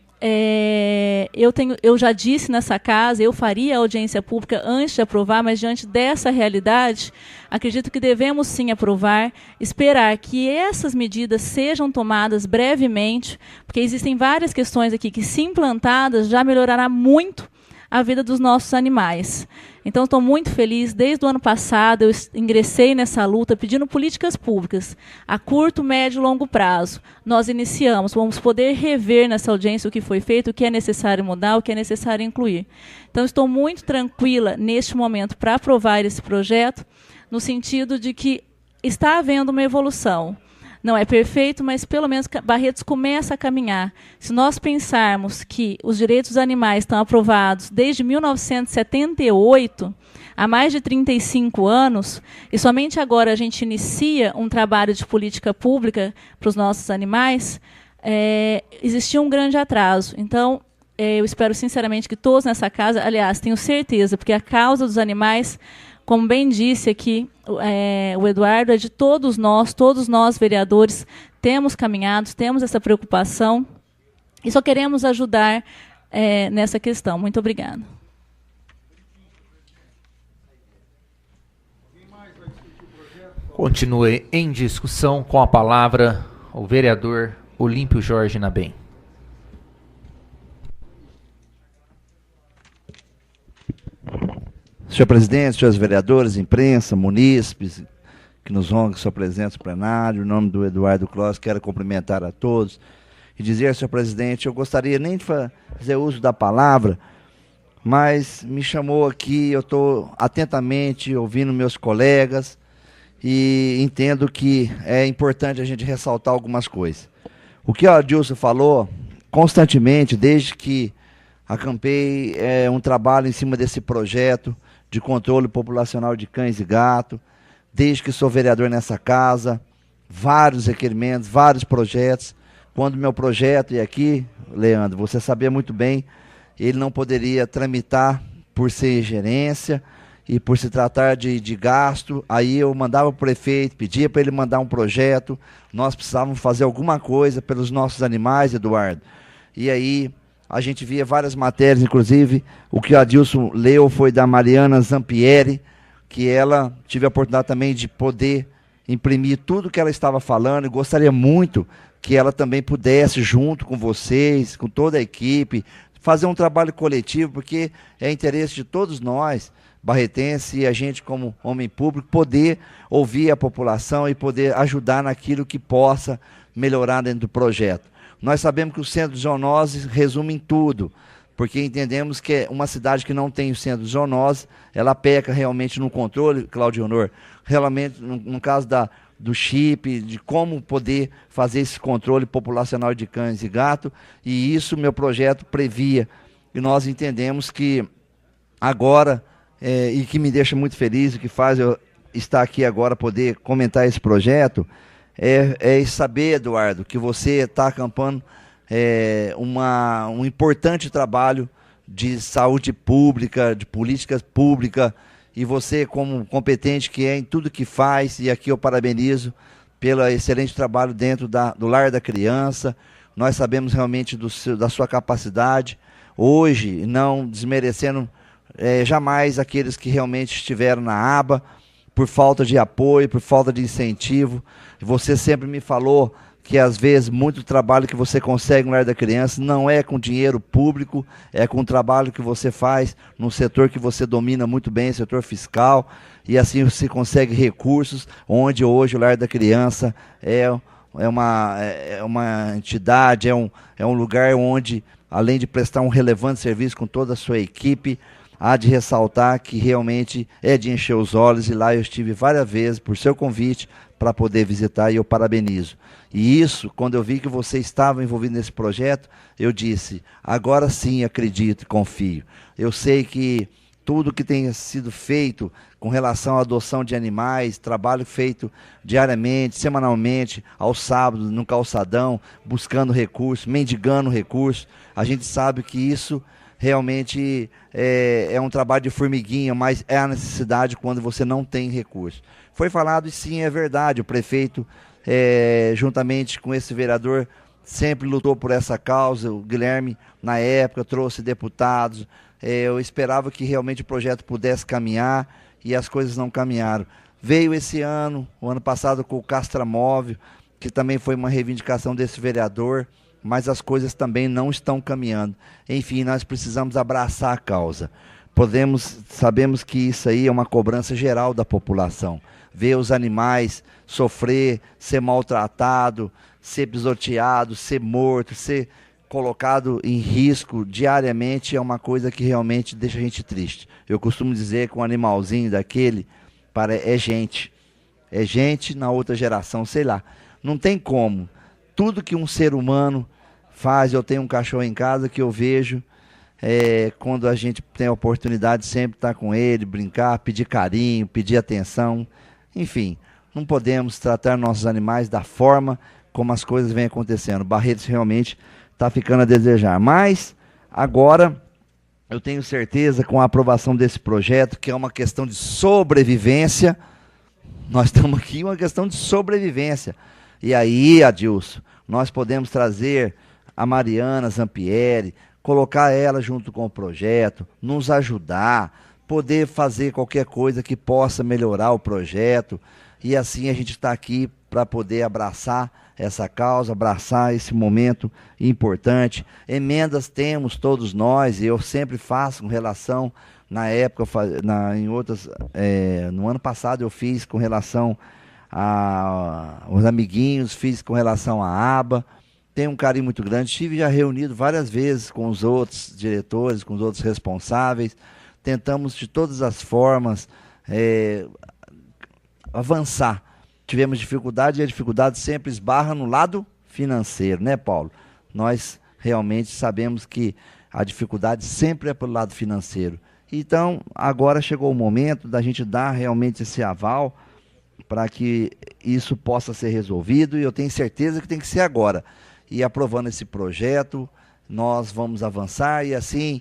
eu já disse nessa casa, eu faria a audiência pública antes de aprovar, mas diante dessa realidade, acredito que devemos sim aprovar, esperar que essas medidas sejam tomadas brevemente, porque existem várias questões aqui que, se implantadas, já melhorará muito a vida dos nossos animais. Então, estou muito feliz. Desde o ano passado, eu ingressei nessa luta pedindo políticas públicas a curto, médio e longo prazo. Nós iniciamos, vamos poder rever nessa audiência o que foi feito, o que é necessário mudar, o que é necessário incluir. Então, estou muito tranquila, neste momento, para aprovar esse projeto, no sentido de que está havendo uma evolução. Não é perfeito, mas pelo menos Barretos começa a caminhar. Se nós pensarmos que os direitos dos animais estão aprovados desde 1978, há mais de 35 anos, e somente agora a gente inicia um trabalho de política pública para os nossos animais, existia um grande atraso. Então, eu espero sinceramente que todos nessa casa, aliás, tenho certeza, porque a causa dos animais, como bem disse aqui o Eduardo, é de todos nós vereadores, temos caminhado, temos essa preocupação e só queremos ajudar nessa questão. Muito obrigada. Continue em discussão com a palavra o vereador Olímpio Jorge Nabem. Senhor presidente, senhores vereadores, imprensa, munícipes, que nos honram com sua presença no plenário, em nome do Eduardo Clós, quero cumprimentar a todos e dizer, senhor presidente, eu gostaria nem de fazer uso da palavra, mas me chamou aqui, eu estou atentamente ouvindo meus colegas e entendo que é importante a gente ressaltar algumas coisas. O que o Adilson falou constantemente, desde que acampei um trabalho em cima desse projeto de controle populacional de cães e gatos, desde que sou vereador nessa casa, vários requerimentos, vários projetos. Quando meu projeto, e aqui, Leandro, você sabia muito bem, ele não poderia tramitar por ser gerência e por se tratar de gasto, aí eu mandava para o prefeito, pedia para ele mandar um projeto, nós precisávamos fazer alguma coisa pelos nossos animais, Eduardo. E aí a gente via várias matérias, inclusive o que o Adilson leu foi da Mariana Zampieri, que ela tive a oportunidade também de poder imprimir tudo que ela estava falando, e gostaria muito que ela também pudesse, junto com vocês, com toda a equipe, fazer um trabalho coletivo, porque é interesse de todos nós, barretenses, e a gente como homem público, poder ouvir a população e poder ajudar naquilo que possa melhorar dentro do projeto. Nós sabemos que o centro de zoonose resume em tudo, porque entendemos que uma cidade que não tem o centro de zoonose, ela peca realmente no controle, Claudio Honor, realmente no caso do chip, de como poder fazer esse controle populacional de cães e gatos, e isso meu projeto previa, e nós entendemos que agora, e que me deixa muito feliz, e que faz eu estar aqui agora poder comentar esse projeto, é saber, Eduardo, que você está acampando um importante trabalho de saúde pública, de políticas públicas, e você, como competente que é em tudo que faz, e aqui eu parabenizo pelo excelente trabalho dentro do Lar da Criança. Nós sabemos realmente da sua capacidade, hoje, não desmerecendo jamais aqueles que realmente estiveram na aba, por falta de apoio, por falta de incentivo. Você sempre me falou que às vezes muito trabalho que você consegue no Lar da Criança não é com dinheiro público, é com o trabalho que você faz no setor que você domina muito bem, setor fiscal, e assim você consegue recursos, onde hoje o Lar da Criança é uma entidade, é um lugar onde, além de prestar um relevante serviço com toda a sua equipe, há de ressaltar que realmente é de encher os olhos, e lá eu estive várias vezes por seu convite para poder visitar, e eu parabenizo. E isso, quando eu vi que você estava envolvido nesse projeto, eu disse, agora sim acredito e confio. Eu sei que tudo que tem sido feito com relação à adoção de animais, trabalho feito diariamente, semanalmente, aos sábados, no calçadão, buscando recursos, mendigando recursos, a gente sabe que isso realmente é um trabalho de formiguinha, mas é a necessidade quando você não tem recurso. Foi falado, e sim, é verdade, o prefeito, juntamente com esse vereador, sempre lutou por essa causa. O Guilherme, na época, trouxe deputados. Eu esperava que realmente o projeto pudesse caminhar, e as coisas não caminharam. Veio esse ano, o ano passado, com o Castramóvel, que também foi uma reivindicação desse vereador, mas as coisas também não estão caminhando. Enfim, nós precisamos abraçar a causa. Sabemos que isso aí é uma cobrança geral da população. Ver os animais sofrer, ser maltratado, ser pisoteado, ser morto, ser colocado em risco diariamente é uma coisa que realmente deixa a gente triste. Eu costumo dizer que um animalzinho daquele é gente. É gente na outra geração, sei lá. Não tem como. Tudo que um ser humano faz, eu tenho um cachorro em casa que eu vejo, quando a gente tem a oportunidade de sempre estar com ele, brincar, pedir carinho, pedir atenção. Enfim, não podemos tratar nossos animais da forma como as coisas vêm acontecendo. Barretos realmente está ficando a desejar. Mas, agora, eu tenho certeza, com a aprovação desse projeto, que é uma questão de sobrevivência, nós estamos aqui uma questão de sobrevivência. E aí, Adilson, nós podemos trazer a Mariana Zampieri, colocar ela junto com o projeto, nos ajudar, poder fazer qualquer coisa que possa melhorar o projeto. E assim a gente está aqui para poder abraçar essa causa, abraçar esse momento importante. Emendas temos todos nós, e eu sempre faço com relação, na época, no ano passado eu fiz com relação aos amiguinhos, fiz com relação à aba. Tenho um carinho muito grande, estive já reunido várias vezes com os outros diretores, com os outros responsáveis. Tentamos de todas as formas avançar. Tivemos dificuldade, e a dificuldade sempre esbarra no lado financeiro, né, Paulo? Nós realmente sabemos que a dificuldade sempre é pelo lado financeiro. Então, agora chegou o momento da gente dar realmente esse aval para que isso possa ser resolvido, e eu tenho certeza que tem que ser agora. E aprovando esse projeto, nós vamos avançar, e assim,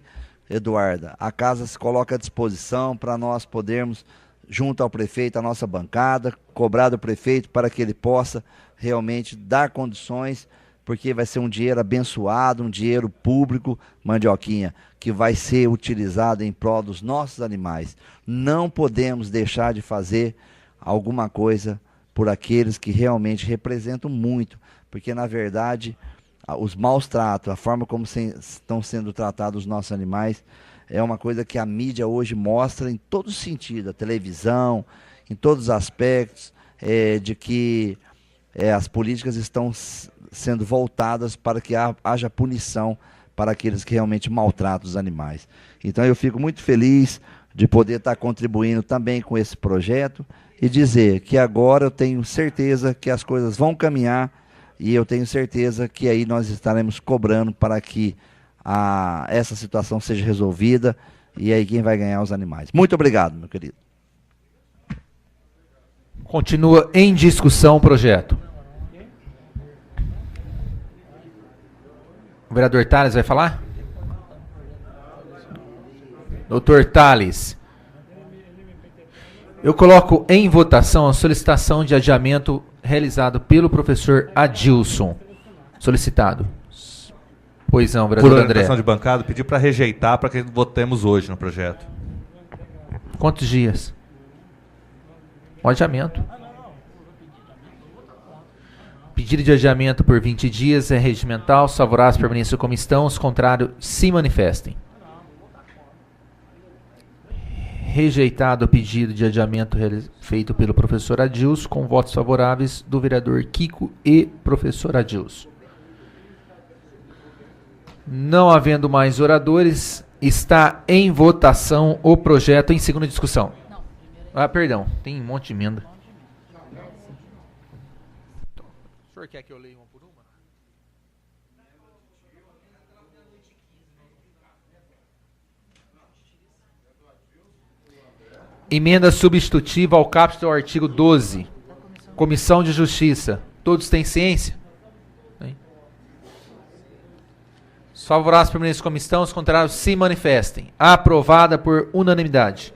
Eduarda, a casa se coloca à disposição para nós podermos, junto ao prefeito, a nossa bancada, cobrar do prefeito para que ele possa realmente dar condições, porque vai ser um dinheiro abençoado, um dinheiro público, Mandioquinha, que vai ser utilizado em prol dos nossos animais. Não podemos deixar de fazer alguma coisa por aqueles que realmente representam muito, porque na verdade os maus tratos, a forma como estão sendo tratados os nossos animais, é uma coisa que a mídia hoje mostra em todo sentido, a televisão, em todos os aspectos, de que as políticas estão sendo voltadas para que haja punição para aqueles que realmente maltratam os animais. Então eu fico muito feliz de poder estar contribuindo também com esse projeto e dizer que agora eu tenho certeza que as coisas vão caminhar, e eu tenho certeza que aí nós estaremos cobrando para que essa situação seja resolvida, e aí quem vai ganhar é os animais. Muito obrigado, meu querido. Continua em discussão o projeto. O vereador Tales vai falar? Doutor Tales. Eu coloco em votação a solicitação de adiamento realizado pelo professor Adilson. Solicitado. Pois não, vereador Por André. orientação de bancada, pediu para rejeitar, para que votemos hoje no projeto. Quantos dias? O adiamento. Pedido de adiamento por 20 dias é regimental. Os favoráveis permaneçam como estão, os contrários se manifestem. Rejeitado o pedido de adiamento feito pelo professor Adilson, com votos favoráveis do vereador Kiko e professor Adilson. Não havendo mais oradores, está em votação o projeto em segunda discussão. Perdão, tem um monte de emenda. O senhor quer que eu leia uma por uma? Emenda substitutiva ao caput do artigo 12. Comissão de Justiça. Todos têm ciência? Tem. Os favoráveis permanecem como estão, os contrários se manifestem. Aprovada por unanimidade.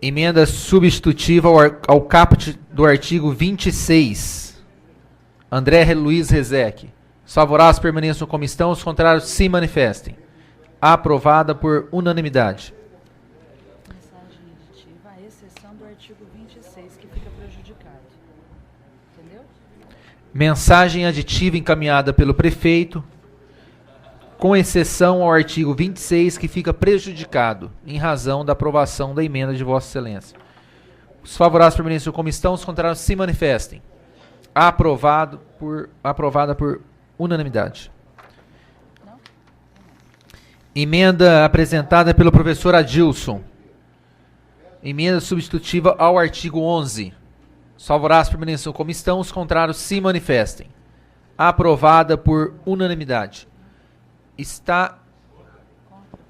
Emenda substitutiva ao caput do artigo 26. André Luiz Rezec. Os favoráveis permaneçam como estão, os contrários se manifestem. Aprovada por unanimidade. Mensagem aditiva, à exceção do artigo 26, que fica prejudicado. Entendeu? Mensagem aditiva encaminhada pelo prefeito, com exceção ao artigo 26, que fica prejudicado, em razão da aprovação da emenda de Vossa Excelência. Os favoráveis permaneçam como estão, os contrários se manifestem. Aprovada por unanimidade. Emenda apresentada pelo professor Adilson. Emenda substitutiva ao artigo 11. Os favoráveis permaneçam como estão, os contrários se manifestem. Aprovada por unanimidade. Está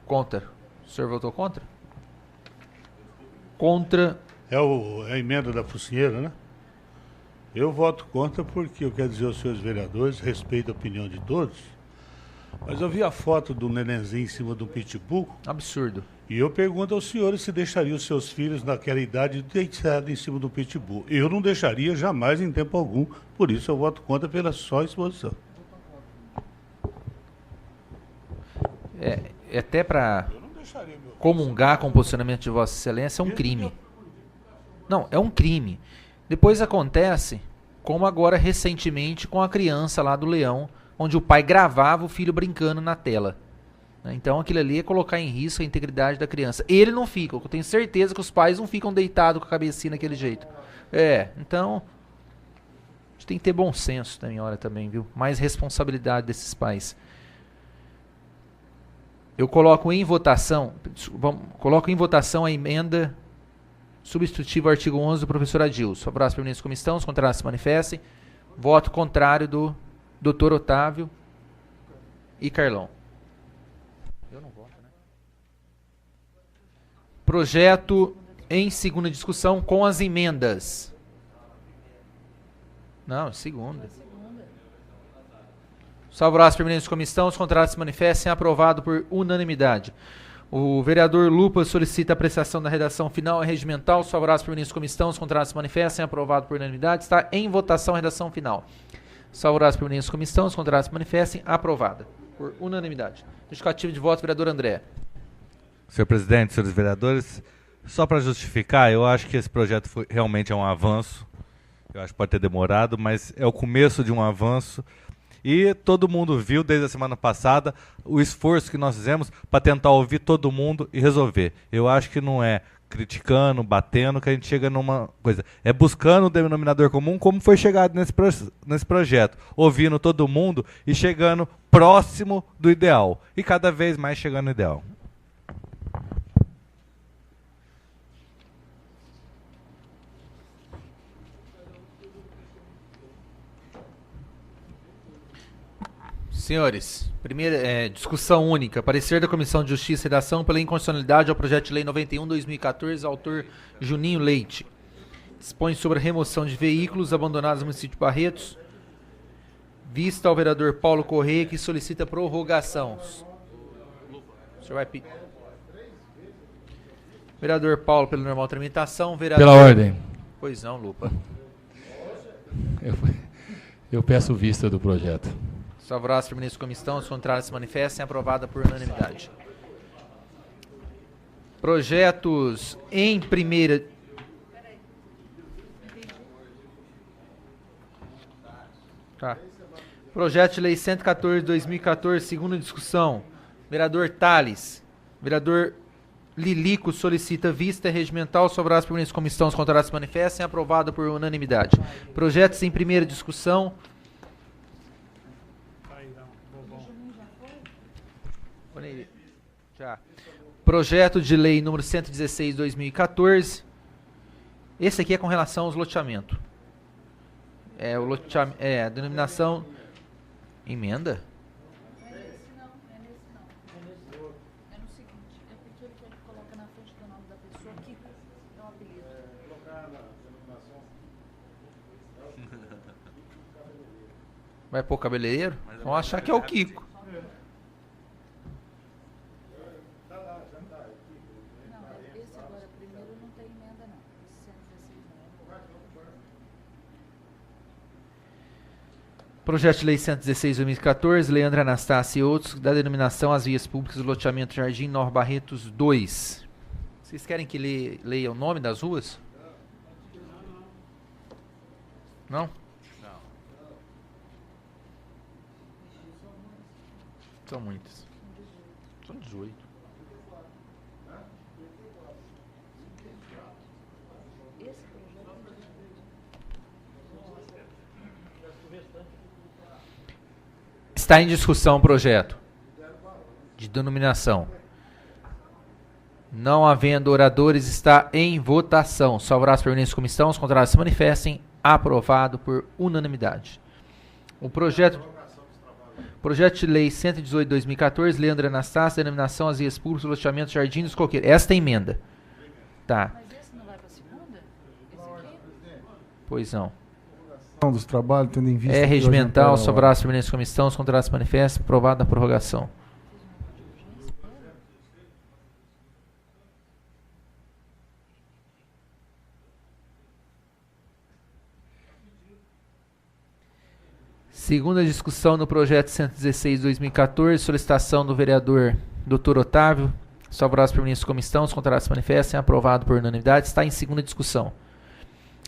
contra. O senhor votou contra? Contra. É a emenda da Focinheira, né? Eu voto contra porque eu quero dizer aos senhores vereadores, respeito a opinião de todos, mas eu vi a foto do nenenzinho em cima do pitbull Absurdo. e eu pergunto aos senhores se deixariam os seus filhos naquela idade deitados em cima do pitbull. Eu não deixaria jamais em tempo algum, por isso eu voto contra pela só exposição. É até para comungar com o posicionamento de Vossa Excelência é um crime. Não, é um crime. Depois acontece, como agora recentemente com a criança lá do Leão, onde o pai gravava o filho brincando na tela. Então aquilo ali é colocar em risco a integridade da criança. Ele não fica, eu tenho certeza que os pais não ficam deitados com a cabecinha daquele jeito. Então a gente tem que ter bom senso também, hora também, viu? Mais responsabilidade desses pais. Eu coloco em votação, a emenda substitutiva ao artigo 11 do professor Adilson. Abraço para a comissão, os contrários se manifestem. Voto contrário do Dr. Otávio e Carlão. Eu não voto, né? Projeto em segunda discussão com as emendas. Não, segunda. Favoráveis permanentes de comissão, os contrários se manifestem. Aprovado por unanimidade. O vereador Lupa solicita a apreciação da redação final e regimental. Os favoráveis permanentes de comissão, os contrários se manifestem. Aprovado por unanimidade. Está em votação a redação final. Os favoráveis permanentes de comissão, os contrários se manifestem. Aprovada por unanimidade. Justificativo de voto, vereador André. Senhor presidente, senhores vereadores, só para justificar, eu acho que esse projeto realmente é um avanço. Eu acho que pode ter demorado, mas é o começo de um avanço. E todo mundo viu desde a semana passada o esforço que nós fizemos para tentar ouvir todo mundo e resolver. Eu acho que não é criticando, batendo, que a gente chega numa coisa. É buscando o denominador comum, como foi chegado nesse projeto. Ouvindo todo mundo e chegando próximo do ideal. E cada vez mais chegando no ideal. Senhores, primeira discussão única. Parecer da Comissão de Justiça e Redação pela inconstitucionalidade ao projeto de lei 91/2014, autor Juninho Leite. Dispõe sobre a remoção de veículos abandonados no município de Barretos. Vista ao vereador Paulo Correia, que solicita prorrogação. O senhor vai pedir. Vereador Paulo, pela normal tramitação. Vereador... Pela ordem. Pois não, Lupa. Eu peço vista do projeto. Os favoráveis permanecem como estão, os contrários se manifestem. Aprovada por unanimidade. Projetos em primeira... Tá. Projeto de lei 114/2014, segunda discussão. Vereador Tales. Vereador Lilico solicita vista regimental. Os favoráveis permanecem como estão, os contrários se manifestem. Aprovado por unanimidade. Projetos em primeira discussão. Já. Projeto de lei número 116/2014. Esse aqui é com relação aos loteamentos. É o loteamento, a denominação emenda. É nesse não. É no seguinte, é porque ele coloca na frente do nome da pessoa Kiko, é um apelido. Vai pôr cabeleireiro? Vão achar que é o Kiko. Não, esse agora primeiro não tem emenda não. Esse 116 não. Projeto de Lei 116/2014, Leandra Anastácia e outros, da denominação As Vias Públicas do Loteamento Jardim Nor Barretos 2. Vocês querem que leia o nome das ruas? Não? Não. São muitas. São 18. Está em discussão o projeto de denominação. Não havendo oradores, está em votação. Salvo-se permanentes da comissão, os contrários se manifestem. Aprovado por unanimidade. O projeto de Lei 118/2014, Leandra Anastácia, denominação As Vias Públicas do Loteamento Jardim dos Coqueiros. Esta emenda. Tá. Mas esse não vai para a segunda? Esse aqui? Pois não. Dos trabalhos, tendo em vista É que regimental, hoje não salvo-se permanentes da comissão, os contrários se manifestem. Aprovado a prorrogação. Segunda discussão no projeto 116/2014, solicitação do vereador Dr. Otávio, salvo-se permanentes da comissão, os contrários se manifestem. Aprovado por unanimidade. Está em segunda discussão.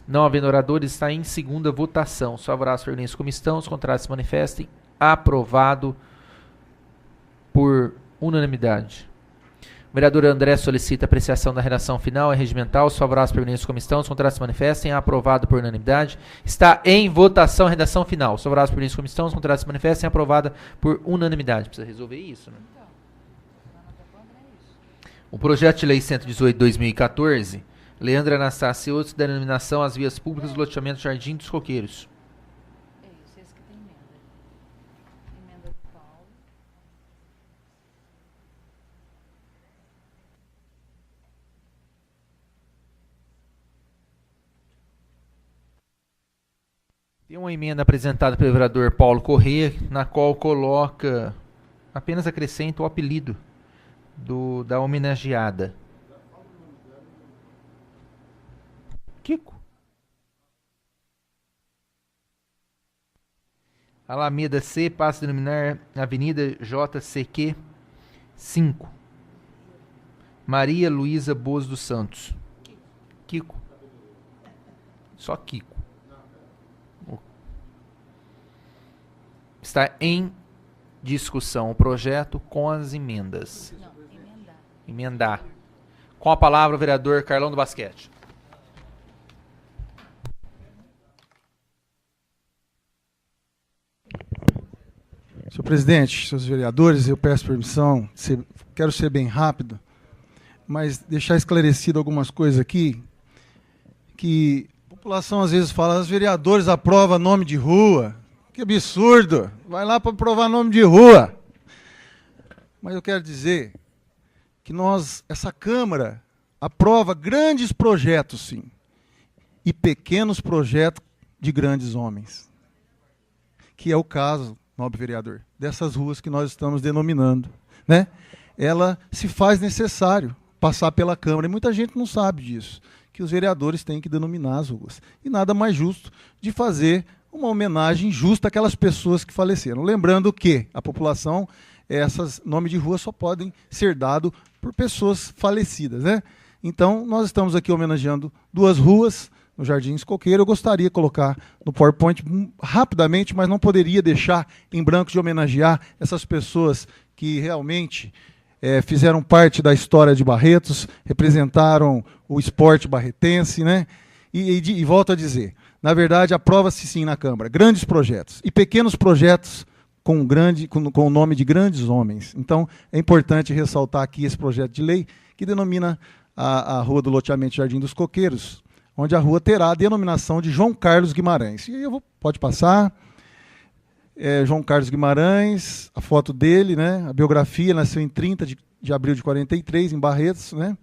Não havendo oradores, está em segunda votação. Salvo-se permanentes da comissão, os contrários se manifestem. Aprovado por unanimidade. O vereador André solicita apreciação da redação final. É regimental. Salvo-se permanentes da comissão, os contrários se manifestem. Aprovado por unanimidade. Está em votação a redação final. Salvo-se permanentes da comissão, os contrários se manifestem. Aprovada por unanimidade. Precisa resolver isso, né? O projeto de Lei 118/2014, Leandra Anastácia e outros, da denominação As Vias Públicas do Loteamento Jardim dos Coqueiros. É isso, esse que tem emenda. Emenda do Paulo. Tem uma emenda apresentada pelo vereador Paulo Corrêa, na qual coloca, apenas acrescenta o apelido da homenageada. Kiko. Alameda C, passa a denominar Avenida JCQ 5. Maria Luísa Boas dos Santos. Kiko. Só Kiko. Está em discussão o projeto com as emendas. Não, emendar. Emendar. Com a palavra o vereador Carlão do Basquete. Senhor presidente, senhores vereadores, eu peço permissão, quero ser bem rápido, mas deixar esclarecido algumas coisas aqui, que a população às vezes fala, os vereadores aprovam nome de rua, que absurdo, vai lá para aprovar nome de rua. Mas eu quero dizer que essa Câmara aprova grandes projetos, sim, e pequenos projetos de grandes homens, que é o caso, nobre vereador, dessas ruas que nós estamos denominando, né? Ela se faz necessário passar pela Câmara, e muita gente não sabe disso, que os vereadores têm que denominar as ruas. E nada mais justo de fazer uma homenagem justa àquelas pessoas que faleceram. Lembrando que a população, esses nomes de rua só podem ser dados por pessoas falecidas, né? Então, nós estamos aqui homenageando duas ruas no Jardim Coqueiro. Eu gostaria de colocar no PowerPoint rapidamente, mas não poderia deixar em branco de homenagear essas pessoas que realmente fizeram parte da história de Barretos, representaram o esporte barretense, né? E volto a dizer, na verdade, aprova-se sim na Câmara grandes projetos e pequenos projetos com o nome de grandes homens. Então, é importante ressaltar aqui esse projeto de lei que denomina a Rua do Loteamento Jardim dos Coqueiros, onde a rua terá a denominação de João Carlos Guimarães. E aí pode passar. João Carlos Guimarães, a foto dele, né? A biografia, nasceu em 30 de abril de 43, em Barretos, né?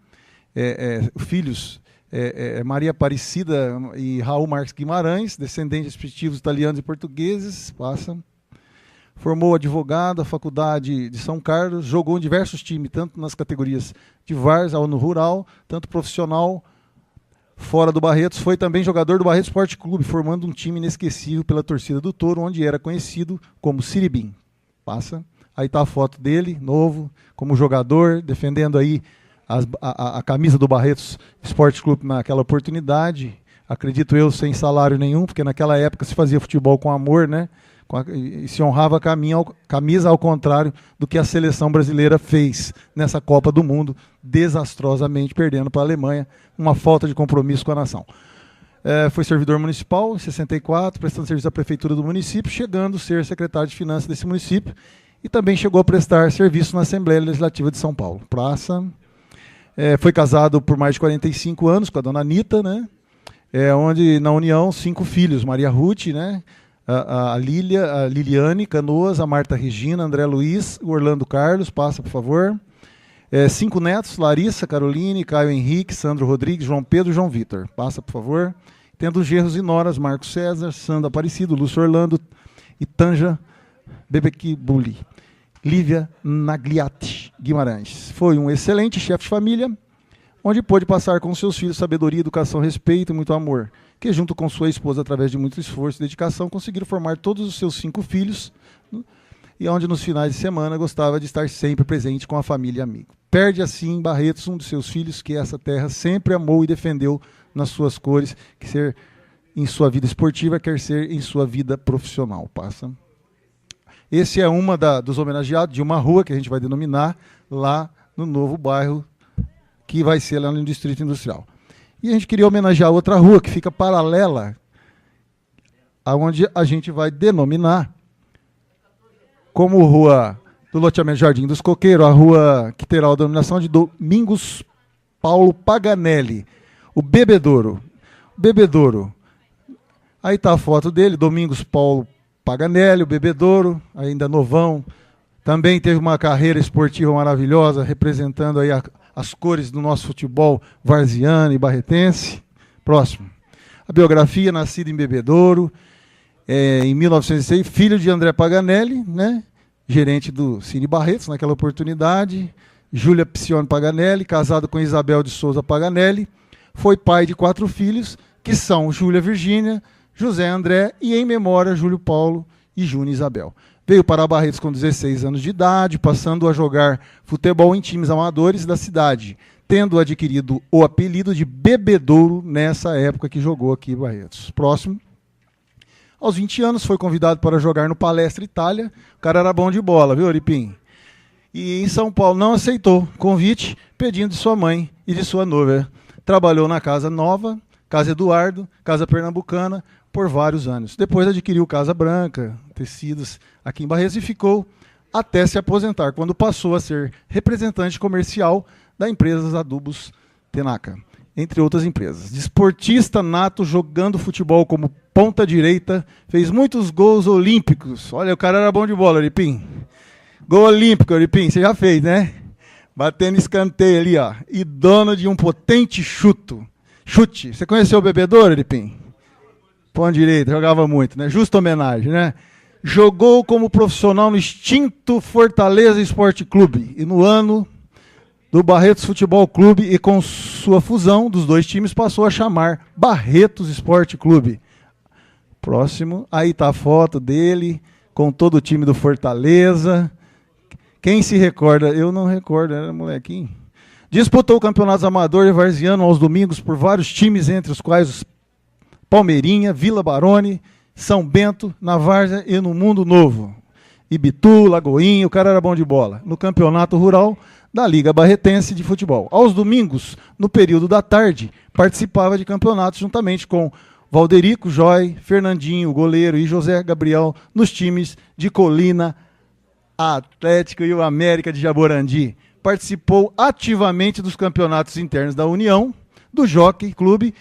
Filhos Maria Aparecida e Raul Marques Guimarães, descendentes respectivos italianos e portugueses. Passa. Formou advogado na Faculdade de São Carlos, jogou em diversos times, tanto nas categorias de várzea ou no rural, tanto profissional fora do Barretos, foi também jogador do Barretos Esporte Clube, formando um time inesquecível pela torcida do Touro, onde era conhecido como Siribim. Passa. Aí está a foto dele, novo, como jogador, defendendo aí a camisa do Barretos Esporte Clube naquela oportunidade. Acredito eu, sem salário nenhum, porque naquela época se fazia futebol com amor, né? E se honrava a camisa, ao contrário do que a seleção brasileira fez nessa Copa do Mundo, desastrosamente perdendo para a Alemanha, uma falta de compromisso com a nação. Foi servidor municipal em 64, prestando serviço à prefeitura do município, chegando a ser secretário de finanças desse município, e também chegou a prestar serviço na Assembleia Legislativa de São Paulo. Praça. Foi casado por mais de 45 anos com a dona Anitta, né? Onde na união 5 filhos, Maria Ruth, né? A Liliane Canoas, a Marta Regina, André Luiz, o Orlando Carlos, passa por favor. 5 netos, Larissa, Caroline, Caio Henrique, Sandro Rodrigues, João Pedro e João Vitor, passa por favor. Tendo genros e noras, Marcos César, Sandra Aparecido, Lúcio Orlando e Tanja Bebequibuli. Lívia Nagliati Guimarães. Foi um excelente chefe de família, onde pôde passar com seus filhos sabedoria, educação, respeito e muito amor, que junto com sua esposa, através de muito esforço e dedicação, conseguiram formar todos os seus 5 filhos, e onde nos finais de semana gostava de estar sempre presente com a família e amigo. Perde assim Barretos, um de seus filhos, que essa terra sempre amou e defendeu nas suas cores, que ser em sua vida esportiva, quer ser em sua vida profissional. Passa. Esse é uma dos homenageados de uma rua que a gente vai denominar lá no novo bairro, que vai ser lá no Distrito Industrial. E a gente queria homenagear outra rua que fica paralela, aonde a gente vai denominar como Rua do Loteamento Jardim dos Coqueiros, a rua que terá a denominação de Domingos Paulo Paganelli, o Bebedouro. Bebedouro. Aí está a foto dele, Domingos Paulo Paganelli, o Bebedouro, ainda novão. Também teve uma carreira esportiva maravilhosa, representando aí as cores do nosso futebol varziano e barretense. Próximo. A biografia, nascido em Bebedouro, em 1906, filho de André Paganelli, né? Gerente do Cine Barretos naquela oportunidade. Júlia Psione Paganelli, casado com Isabel de Souza Paganelli. Foi pai de 4 filhos, que são Júlia Virgínia, José André e, em memória, Júlio Paulo e Júnia Isabel. Veio para Barretos com 16 anos de idade, passando a jogar futebol em times amadores da cidade, tendo adquirido o apelido de Bebedouro nessa época que jogou aqui em Barretos. Próximo. Aos 20 anos foi convidado para jogar no Palestra Itália. O cara era bom de bola, viu, Oripim? E em São Paulo não aceitou convite, pedindo de sua mãe e de sua noiva. Trabalhou na Casa Nova, Casa Eduardo, Casa Pernambucana, por vários anos. Depois adquiriu Casa Branca, tecidos aqui em Barretos, e ficou até se aposentar, quando passou a ser representante comercial da empresa Adubos Tenaca, entre outras empresas. Desportista nato, jogando futebol como ponta direita, fez muitos gols olímpicos. Olha, o cara era bom de bola, Oripim. Gol olímpico, Oripim, você já fez, né? Batendo escanteio ali, ó. E dono de um potente chute. Você conheceu o Bebedouro, Oripim? Ponta direita, jogava muito, né? Justa homenagem, né? Jogou como profissional no extinto Fortaleza Esporte Clube. E no ano do Barretos Futebol Clube, e com sua fusão dos 2 times, passou a chamar Barretos Esporte Clube. Próximo. Aí está a foto dele, com todo o time do Fortaleza. Quem se recorda? Eu não recordo, era molequinho. Disputou campeonatos amador e varziano aos domingos por vários times, entre os quais os Palmeirinha, Vila Barone, São Bento, na Várzea e no Mundo Novo. Ibitu, Lagoinha, o cara era bom de bola. No campeonato rural da Liga Barretense de Futebol. Aos domingos, no período da tarde, participava de campeonatos juntamente com Valderico, Joy, Fernandinho, o goleiro, e José Gabriel, nos times de Colina, Atlético e o América de Jaborandi. Participou ativamente dos campeonatos internos da União, do Jockey Clube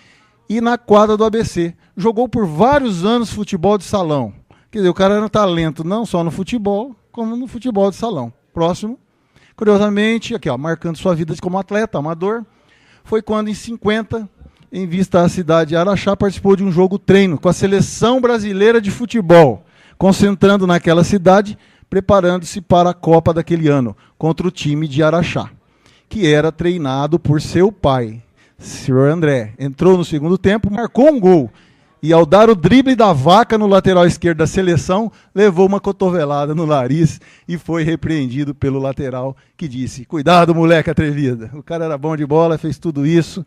e na quadra do ABC. Jogou por vários anos futebol de salão. Quer dizer, o cara era um talento não só no futebol, como no futebol de salão. Próximo. Curiosamente, aqui, ó, marcando sua vida como atleta amador, foi quando, em 50, em vista à cidade de Araxá, participou de um jogo-treino com a Seleção Brasileira de Futebol, concentrando naquela cidade, preparando-se para a Copa daquele ano, contra o time de Araxá, que era treinado por seu pai, senhor André, entrou no segundo tempo, marcou um gol. E ao dar o drible da vaca no lateral esquerdo da seleção, levou uma cotovelada no nariz e foi repreendido pelo lateral, que disse: cuidado, moleque atrevida. O cara era bom de bola, fez tudo isso.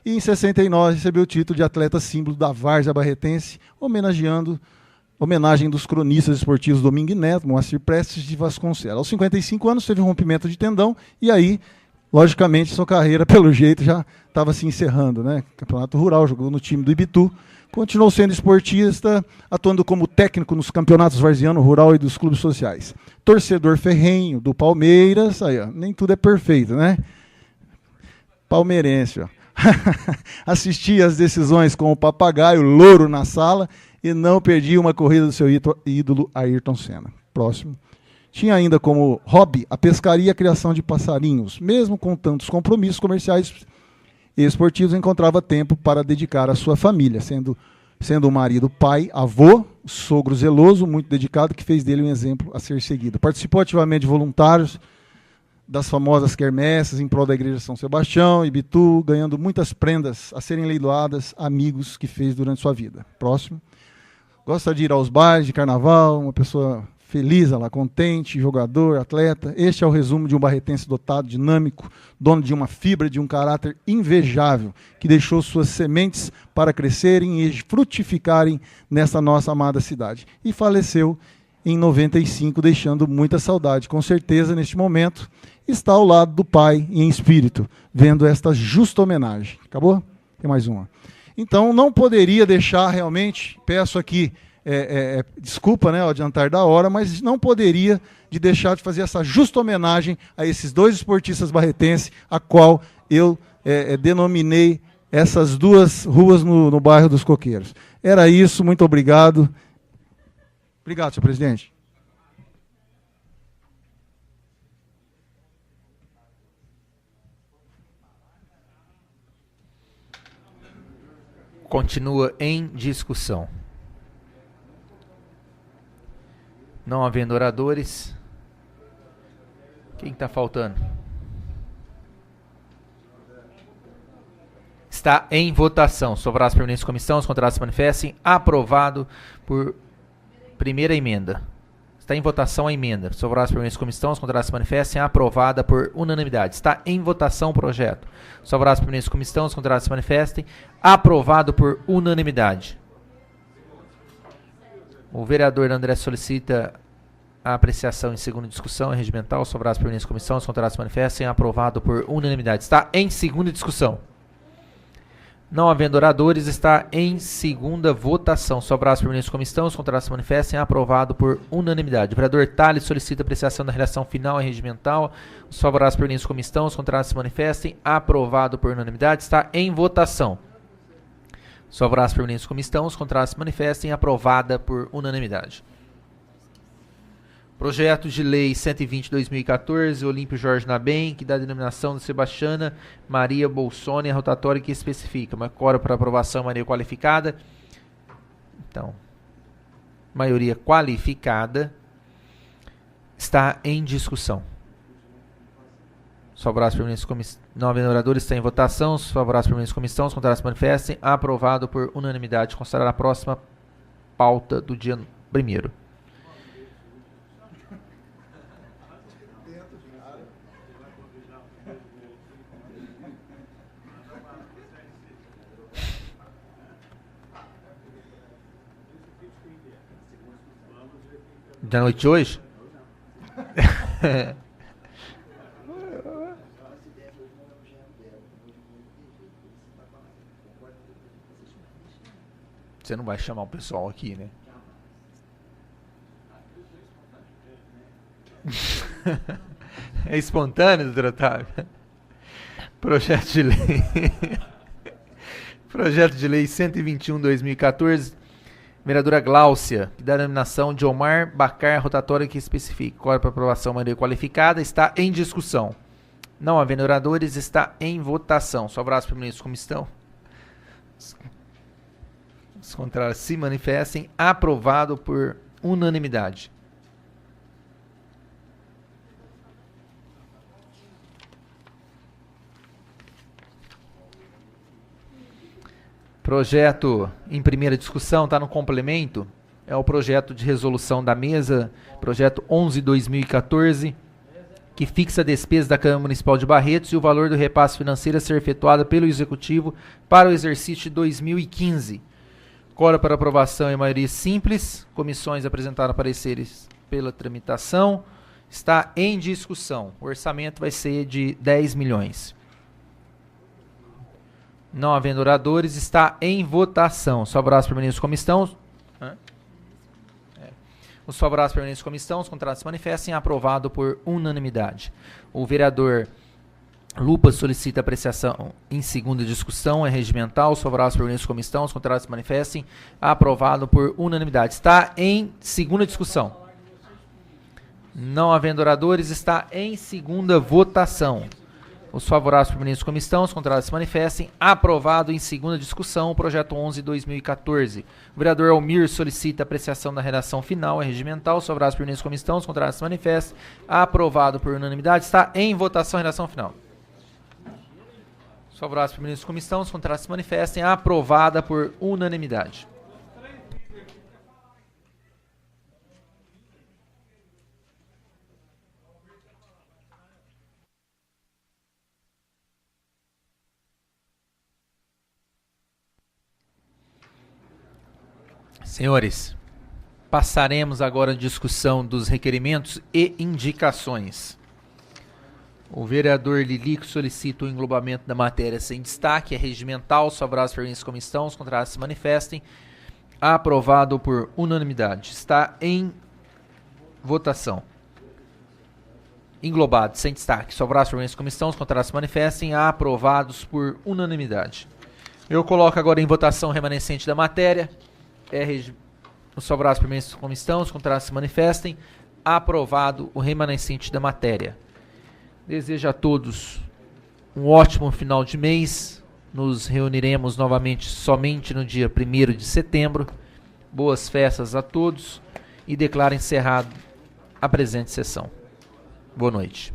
E em 69 recebeu o título de atleta símbolo da várzea barretense, homenagem dos cronistas esportivos Domingo Neto, Moacir Prestes de Vasconcelos. Aos 55 anos teve um rompimento de tendão e aí, logicamente, sua carreira, pelo jeito, já estava se encerrando, né? Campeonato Rural, jogou no time do Ibitu. Continuou sendo esportista, atuando como técnico nos campeonatos varziano, rural e dos clubes sociais. Torcedor ferrenho do Palmeiras, aí, ó, nem tudo é perfeito, né? Palmeirense, ó. Assistia às decisões com o papagaio louro na sala e não perdia uma corrida do seu ídolo Ayrton Senna. Próximo. Tinha ainda como hobby a pescaria e a criação de passarinhos. Mesmo com tantos compromissos comerciais e esportivos, encontrava tempo para dedicar à sua família, sendo o marido pai, avô, sogro zeloso, muito dedicado, que fez dele um exemplo a ser seguido. Participou ativamente de voluntários das famosas quermesses em prol da Igreja São Sebastião, Ibitu, ganhando muitas prendas a serem leiloadas, amigos que fez durante sua vida. Próximo. Gosta de ir aos bailes de carnaval, uma pessoa feliz, lá, contente, jogador, atleta. Este é o resumo de um barretense dotado, dinâmico, dono de uma fibra, de um caráter invejável, que deixou suas sementes para crescerem e frutificarem nessa nossa amada cidade. E faleceu em 95, deixando muita saudade. Com certeza, neste momento, está ao lado do pai, em espírito, vendo esta justa homenagem. Acabou? Tem mais uma. Então, não poderia deixar realmente, peço aqui, desculpa, né, ao adiantar da hora, mas não poderia de deixar de fazer essa justa homenagem a esses dois esportistas barretenses, a qual eu denominei essas duas ruas no bairro dos Coqueiros. Era isso, muito obrigado. Obrigado, senhor presidente. Continua em discussão. Não havendo oradores. Quem está faltando? Está em votação. Sobre as permanentes comissão, os contratos se manifestem. Aprovado por primeira emenda. Está em votação a emenda. Sobre as permanentes comissão, os contratos se manifestem. Aprovada por unanimidade. Está em votação o projeto. Sobre as permanentes comissão, os contratos se manifestem. Aprovado por unanimidade. O vereador André solicita a apreciação em segunda discussão regimental sobre as permanentes comissão, os contratos se manifestem. Aprovado por unanimidade. Está em segunda discussão. Não havendo oradores, está em segunda votação. Sobre as permanentes comissão, os contratos se manifestem. Aprovado por unanimidade. O vereador Tales solicita apreciação da redação final e regimental. Sobre as permanentes comissão, os contratos se manifestem. Aprovado por unanimidade. Está em votação. Sobre as permanentes comissão, os contratos se manifestem. Aprovada por unanimidade. Projeto de Lei 120/2014, Olímpio Jorge Nabem, que dá a denominação de Sebastiana Maria Bolsoni, a rotatória que especifica. Macora para aprovação, maioria qualificada. Então, maioria qualificada está em discussão. Os favoráveis permanentes comissão. Não havendo oradores, está em votação. Os favoráveis permanentes comissão, os contratos se manifestem. Aprovado por unanimidade. Considerar a próxima pauta do dia 1º. Da noite de hoje? Você não vai chamar o pessoal aqui, né? É espontâneo, doutor Otávio? Projeto de lei. Projeto de lei 121/2014. Vereadora Gláucia, que dá a denominação de Omar Bacar, rotatória que especifica. Código para aprovação, maioria qualificada, está em discussão. Não havendo oradores, está em votação. Só abraço para o ministro comissão. Os contrários se manifestem. Aprovado por unanimidade. Projeto em primeira discussão, está no complemento, é o projeto de resolução da mesa, projeto 11/2014, que fixa a despesa da Câmara Municipal de Barretos e o valor do repasse financeiro a ser efetuado pelo Executivo para o exercício de 2015. Cora para aprovação em maioria simples, comissões apresentaram pareceres pela tramitação, está em discussão. O orçamento vai ser de 10 milhões. Não havendo oradores, está em votação. Os favoráveis permanentes da comissão. Os favoráveis permanentes da comissão, os contrários se manifestem. Aprovado por unanimidade. O vereador Lupa solicita apreciação em segunda discussão. É regimental. Os favoráveis permanentes da comissão, os contrários se manifestem. Aprovado por unanimidade. Está em segunda discussão. Não havendo oradores, está em segunda votação. Os favoráveis permanentes da comissão, os contrários se manifestem. Aprovado em segunda discussão o projeto 11/2014. O vereador Almir solicita apreciação da redação final, é regimental. Os favoráveis permanentes da comissão, os contrários se manifestem. Aprovado por unanimidade. Está em votação a redação final. Os favoráveis permanentes da comissão, os contrários se manifestem. Aprovada por unanimidade. Senhores, passaremos agora a discussão dos requerimentos e indicações. O vereador Lilico solicita o englobamento da matéria sem destaque, é regimental. Os favoráveis permanentes da comissão, os contrários se manifestem. Aprovado por unanimidade. Está em votação. Englobado, sem destaque. Os favoráveis permanentes da comissão, os contrários se manifestem. Aprovados por unanimidade. Eu coloco agora em votação o remanescente da matéria. Os favoráveis permanentes da comissão, os contrários se manifestem. Aprovado o remanescente da matéria. Desejo a todos um ótimo final de mês. Nos reuniremos novamente somente no dia 1º de setembro. Boas festas a todos e declaro encerrado a presente sessão. Boa noite.